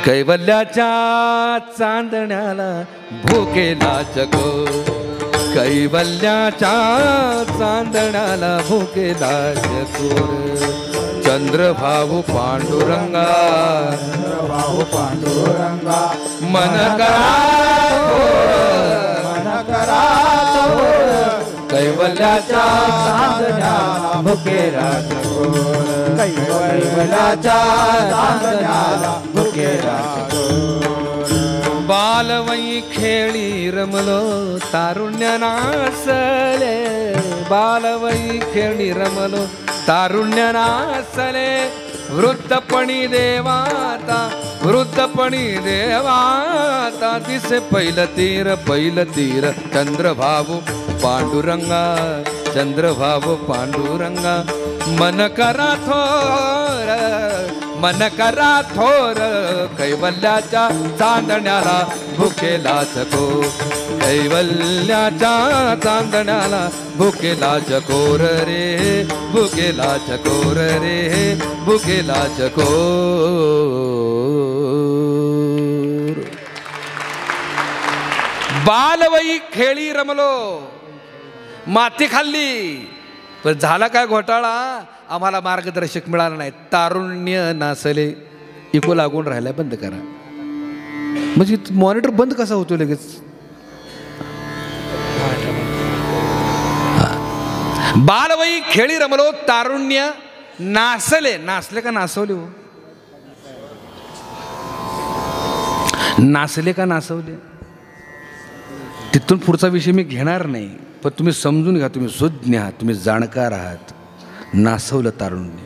कैवल्याच्या चांदण्याला भुकेला चकोर, कैवल्याच्या चांदण्याला भुकेला चकोर. चंद्रभाव पांडुरंगा चंद्रभाव पांडुरंगा मन करा मन करा कैवल्याच्या चांदण्याला भुकेला चकोर, कैवल्याच्या चांदण्याला भुकेला चकोर. बालवई खेळी रमलो तारुण्य नासले, बालवई खेळी रमलो तारुण्य नासले. वृद्धपणी देवाता, वृद्धपणी देवाता, दिसे पहिलं तीर चंद्रभाव पांडुरंगा, चंद्रभाव पांडुरंगा. मन करा थोर, मन करा थोर, कैवल्याच्या चांदण्याला भुकेला चकोर, कैवल्याच्या चांदण्याला भुकेला चकोर रे, भुकेला चकोर रे, भुकेला चकोर. बालवई खेळी रमलो, माती खाल्ली, पण झाला काय घोटाळा, आम्हाला मार्गदर्शक मिळाला नाही. तारुण्य नासले, इको लागून राहायला बंद करा. म्हणजे मॉनिटर बंद कसा होतो लगेच. बालवई खेळी रमलो तारुण्य नासले, नासले का नासवले हो, नासले का नासवले, तिथून पुढचा विषय मी घेणार नाही. पण तुम्ही समजून घ्या, तुम्ही सुज्ञ आहात, तुम्ही जाणकार आहात. नासवलं तारुण्य.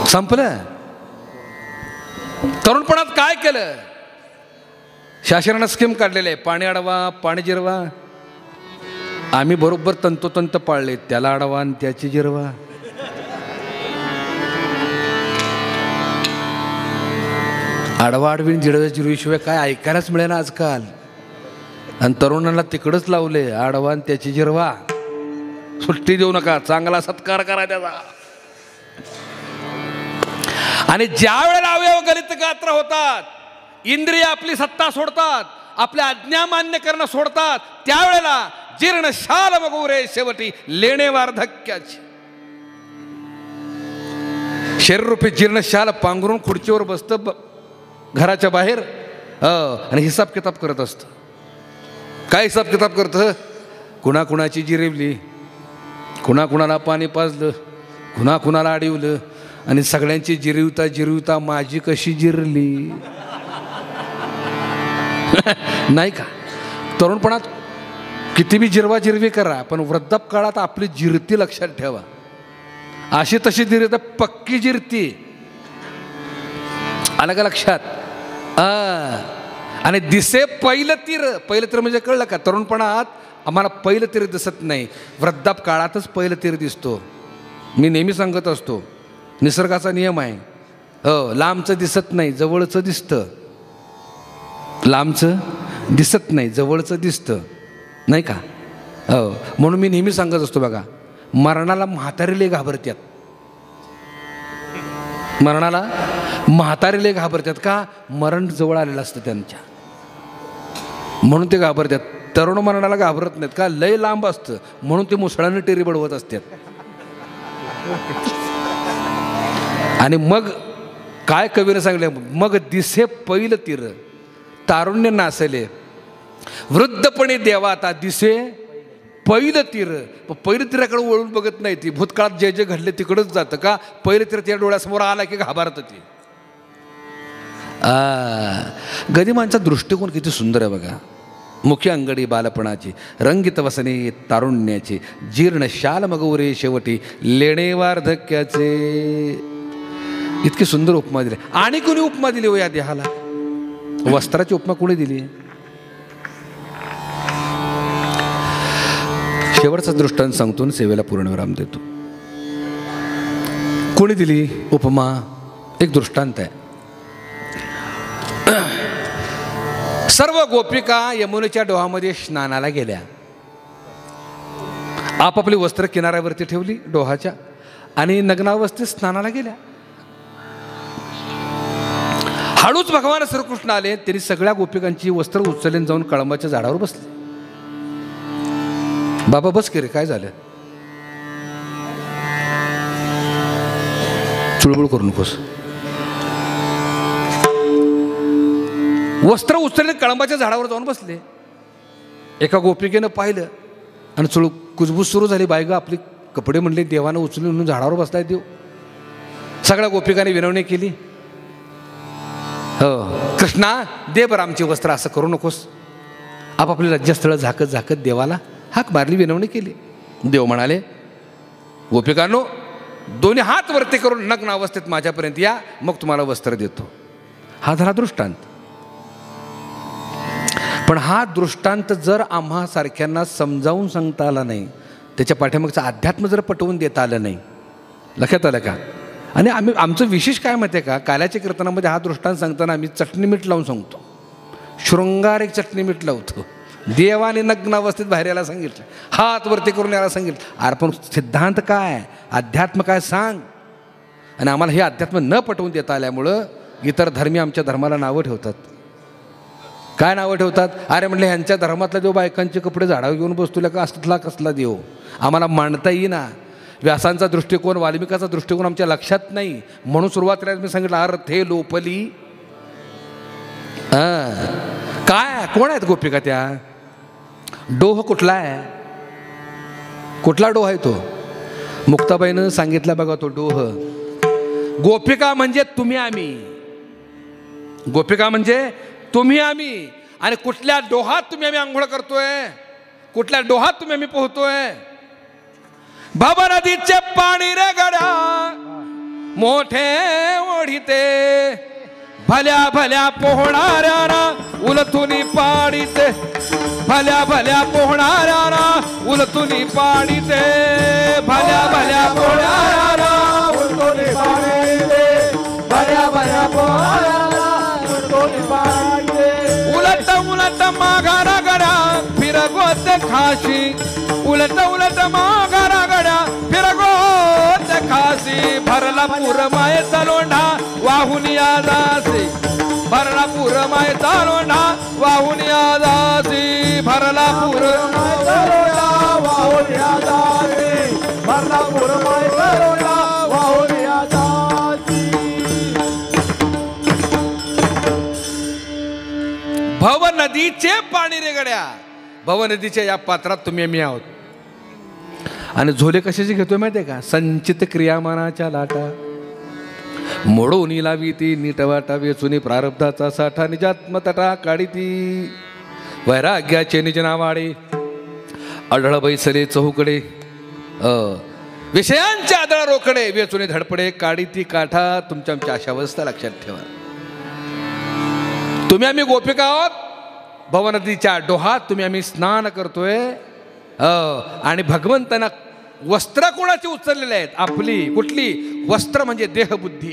संपलं. तरुणपणात काय केलं, शासनानं स्कीम काढलेले, पाणी अडवा पाणी जिरवा. आम्ही बरोबर तंतोतंत पाळले, त्याला अडवा आणि त्याची जिरवा. आडवा आडवीन जिडव्या जिरवीशिवाय काय ऐकायलाच मिळेना आजकाल. आणि तरुणांना तिकडंच लावले, आडवा आणि त्याची जिरवा. सुट्टी देऊ नका, चांगला सत्कार करा त्याचा. आणि ज्या वेळेला अवयव गलित गात्र होतात, इंद्रिय आपली सत्ता सोडतात, आपल्या आज्ञा मान्य करणं सोडतात, त्यावेळेला जीर्ण शाल बघू रे शेवटी लेणे वार्धक्याची. शरीररूपी जीर्ण शाल पांघरून खुर्चीवर बसतं घराच्या बाहेर आणि हिसाब किताब करत असतं. काय हिसाब किताब करतं, कुणाकुणाची जिरवली, कुणाकुणाला पाणी पाजलं, कुणाकुणाला अडवलं, आणि सगळ्यांची जिरवता जिरवता माझी कशी जिरली. नाही का. तरुणपणात किती बी जिरवा जिरवी करा, पण वृद्धापकाळात आपली जिरती लक्षात ठेवा. अशी तशी जिरत पक्की जिरती. आलं का लक्षात. आणि दिसे पहिलं तीर म्हणजे कळलं का, तरुणपणात आम्हाला पहिलं तीर दिसत नाही, वृद्धापकाळातच पहिलं तीर दिसतो. मी नेहमी सांगत असतो, निसर्गाचा नियम आहे. लांबचं दिसत नाही, जवळचं दिसतं. लांबचं दिसत नाही, जवळचं दिसतं. नाही का. म्हणून मी नेहमी सांगत असतो बघा, मरणाला म्हातारीले घाबरतात. मरणाला म्हातारीले घाबरतात का, मरण जवळ आलेलं असतं त्यांच्या, म्हणून ते घाबरतात. तरुण मरणाला घाबरत नाहीत का, लय लांब असतं म्हणून ते मुसळाने टेरी बडवत असतात. आणि मग काय कवीने सांगले, मग दिसे पहिलं तीर तारुण्य नासले, वृद्धपणे देवा आता दिसे पहिलं तीर. पहिलं तीराकडे वळून बघत नाही ती, भूतकाळात जे जे घडले तिकडंच जातं का, पहिलं तीर त्या डोळ्यासमोर आला की घाबरतं ती. गदिमांचा दृष्टिकोन किती सुंदर आहे बघा. मुख्य अंगडी बालपणाची, रंगित वसने तारुण्याची, जीर्ण शाल मगवरे शेवटी लेणे वार्धक्याचे. इतकी सुंदर उपमा दिली. आणि कोणी उपमा दिली हो या देहाला, वस्त्राची उपमा कोणी दिली. शेवटचा दृष्टांत सांगतो, सेवेला पूर्णविराम देतो. कोणी दिली उपमा? एक दृष्टांत आहे. सर्व गोपिका यमुनेच्या डोहामध्ये स्नानाला गेल्या. आपापली वस्त्र किनाऱ्यावरती ठेवली डोहाच्या आणि नग्नावस्थेत स्नानाला गेल्या. हळूच भगवान श्रीकृष्ण आले. त्यांनी सगळ्या गोपिकांची वस्त्र उचलून जाऊन कळंबाच्या झाडावर बसले. बाबा बस की रे, काय झालं? चुळबुळ करू नकोस. वस्त्र उचलले कळंबाच्या झाडावर जाऊन बसले. एका गोपिकेनं पाहिलं आणि कुजबूज सुरू झाली. बायगा आपली कपडे म्हणले, देवानं उचलून झाडावर बसलाय देव. सगळ्या गोपिकांनी विनवणी केली, हो कृष्णा दे बरं आमची वस्त्र, असं करू नकोस. आपापली लज्जास्थळं झाकत झाकत देवाला हाक मारली, विनवणी केली. देव म्हणाले, गोपिकांनो दोन्ही हात वरती करून नग्न अवस्थेत माझ्यापर्यंत या, मग तुम्हाला वस्त्र देतो. हा झाला दृष्टांत. पण हा दृष्टांत जर आम्हा सारख्यांना समजावून सांगता आला नाही, त्याच्या पाठीमागचं अध्यात्म जर पटवून देता आलं नाही, लक्षात आलं का? आणि आमचं विशेष काय माहिती आहे का, काल्याच्या कीर्तनामध्ये हा दृष्टांत सांगताना आम्ही चटणी मीठ लावून सांगतो. शृंगारिक चटणी मीठ लावतो. देवाने नग्न अवस्थेत बाहेर यायला सांगितलं, हात वरती करून यायला सांगितलं. अरे पण सिद्धांत काय, अध्यात्म काय सांग. आणि आम्हाला हे अध्यात्म न पटवून देता आल्यामुळं इतर धर्मी आमच्या धर्माला नावं ठेवतात. काय नावं ठेवतात? अरे म्हटलं ह्यांच्या धर्मातला देव बायकांचे कपडे झाडावर घेऊन बसतो का, असला कसला देव आम्हाला मांडता येईना. व्यासांचा दृष्टिकोन, वाल्मिकाचा दृष्टिकोन आमच्या लक्षात नाही. म्हणून सुरुवातीला मी सांगितलं अर्थे लोपली. काय कोण आहेत गोपिका त्या? डोह कुठला आहे? कुठला डोह आहे तो? मुक्ताबाईनं सांगितलं बघा तो डोह. गोपिका म्हणजे तुम्ही आम्ही. गोपिका म्हणजे तुम्ही आम्ही. आणि कुठल्या डोहात तुम्ही आम्ही आंघोळ करतोय, कुठल्या डोहात तुम्ही आम्ही पोहतोय? भव नदीचे पाणी रे गड्या मोठे ओढीते, भल्या भल्या पोहणाऱ्या उलथुनी पाडीते, भल्या भल्या पोहणाऱ्या उलथुनी पाडीते, भल्या भल्या पोहणाऱ्या उलथुनी पाडीते, भल्या भल्या पोहणाऱ्या उलथुनी पाडीते. उलट उलट माघारा गड्या फिरगोत खाशी, उलट उलट माघारा गड्या फिरगोत खाशी. भरला पूर मायेचा लोंढा वाहून या जासी, भरला पूर मायेचा लोंढा वाहून या जासी, भरला पूर मायेचा लोंढा वाहून या जासी, भरला पूर मायेचा लोंढा वाहून या जासी. भव नदीचे पाणी रे गड्या, भव नदीच्या या पात्रात तुम्ही आम्ही आहोत. आणि झोले कशाचे घेतोय माहिती आहे का? संचित क्रियामानाच्या लाटा मोडून लावी ती नीट वाटा, वेचुनी प्रारब्धाचा साठा, निजात्म तटा काढी ती, वैराग्याचे निज नावाडे आढळ बैसले चहूकडे, विषयांच्या आदळ रोकडे, वेचुनी धडपडे काढी ती काठा. तुमच्या आमच्या अशावस्था लक्षात ठेवा. तुम्ही आम्ही गोपिका आहोत. भवनदीच्या डोहात तुम्ही आम्ही स्नान करतोय. आणि भगवंतांना वस्त्र कोणाची उचललेले आहेत? आपली. कुठली? वस्त्र म्हणजे देहबुद्धी.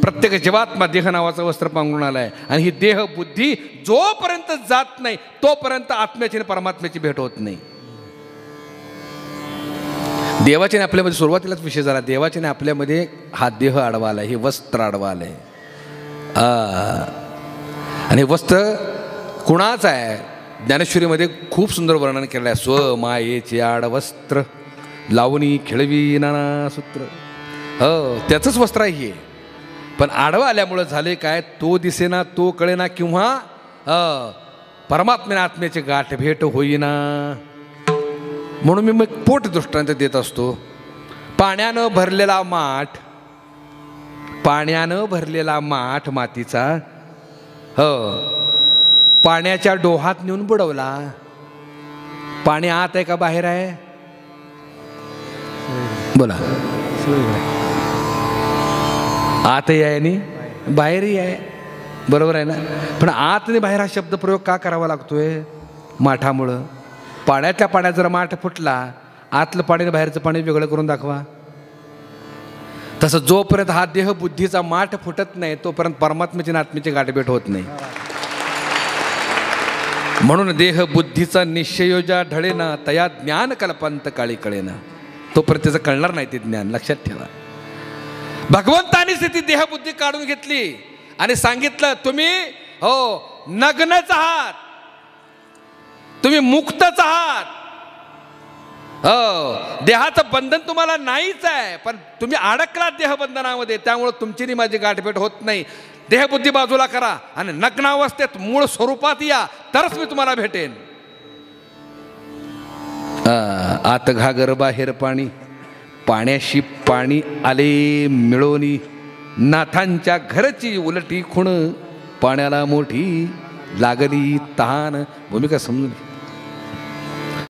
प्रत्येक जीवात्मा देह नावाचं वस्त्र पांघरून आलाय. आणि ही देहबुद्धी जोपर्यंत जात नाही तोपर्यंत आत्म्याची आणि परमात्म्याची भेट होत नाही. देवाचे आपल्यामध्ये सुरुवातीलाच विषय झाला. देवाचे आपल्यामध्ये हा देह आडवा आलाय, हे वस्त्र आडवा आलंय. आणि वस्त्र कुणाचं आहे? ज्ञानेश्वरीमध्ये खूप सुंदर वर्णन केलं आहे. स्वमायेचे आडवस्त्र लावणी खेळवी नाना सूत्र. त्याचंच वस्त्र आहे हे. पण आडवा आल्यामुळं झाले काय? तो दिसेना, तो कळेना, किंवा परमात्म्याने आत्म्याची गाठ भेट होईना. म्हणून मी मग पोट दृष्टांत देत असतो. पाण्यानं भरलेला माठ, पाण्यानं भरलेला माठ मातीचा पाण्याच्या डोहात नेऊन बुडवला. पाणी आत आहे का बाहेर आहे? बोला. आतही आहे आणि बाहेरही आहे. बरोबर आहे ना? पण आत आणि बाहेर हा शब्द प्रयोग का करावा लागतोय? माठामुळं. पाण्यातल्या पाण्यात जर माठ फुटला, आतलं पाणी आणि बाहेरचं पाणी वेगळं करून दाखवा. तसं जोपर्यंत हा देह बुद्धीचा माठ फुटत नाही तोपर्यंत परमात्म्याची आणि आत्म्याची गाठभेट होत नाही. म्हणून देह बुद्धीचा निश्चयोजा ढळेना तया ज्ञान कल्पांत काळी कळेना. तोपर्यंत त्याचं कळणार नाही ते ज्ञान. लक्षात ठेवा. भगवंतानीच ती देहबुद्धी काढून घेतली आणि सांगितलं तुम्ही नग्नच आहात, तुम्ही मुक्तच आहात. देहाचं बंधन तुम्हाला नाहीच आहे, पण तुम्ही अडकलात देहबंधनामध्ये, त्यामुळे तुमची माझी गाठभेट होत नाही. देहबुद्धी बाजूला करा आणि नग्नावस्थेत मूळ स्वरूपात या, तरच मी तुम्हाला भेटेन. आत घागर बाहेर पाणी, पाण्याशी पाणी आले मिळोनी, नाथांच्या घरची उलटी खुण, पाण्याला मोठी लागली तहान. भूमिका समजून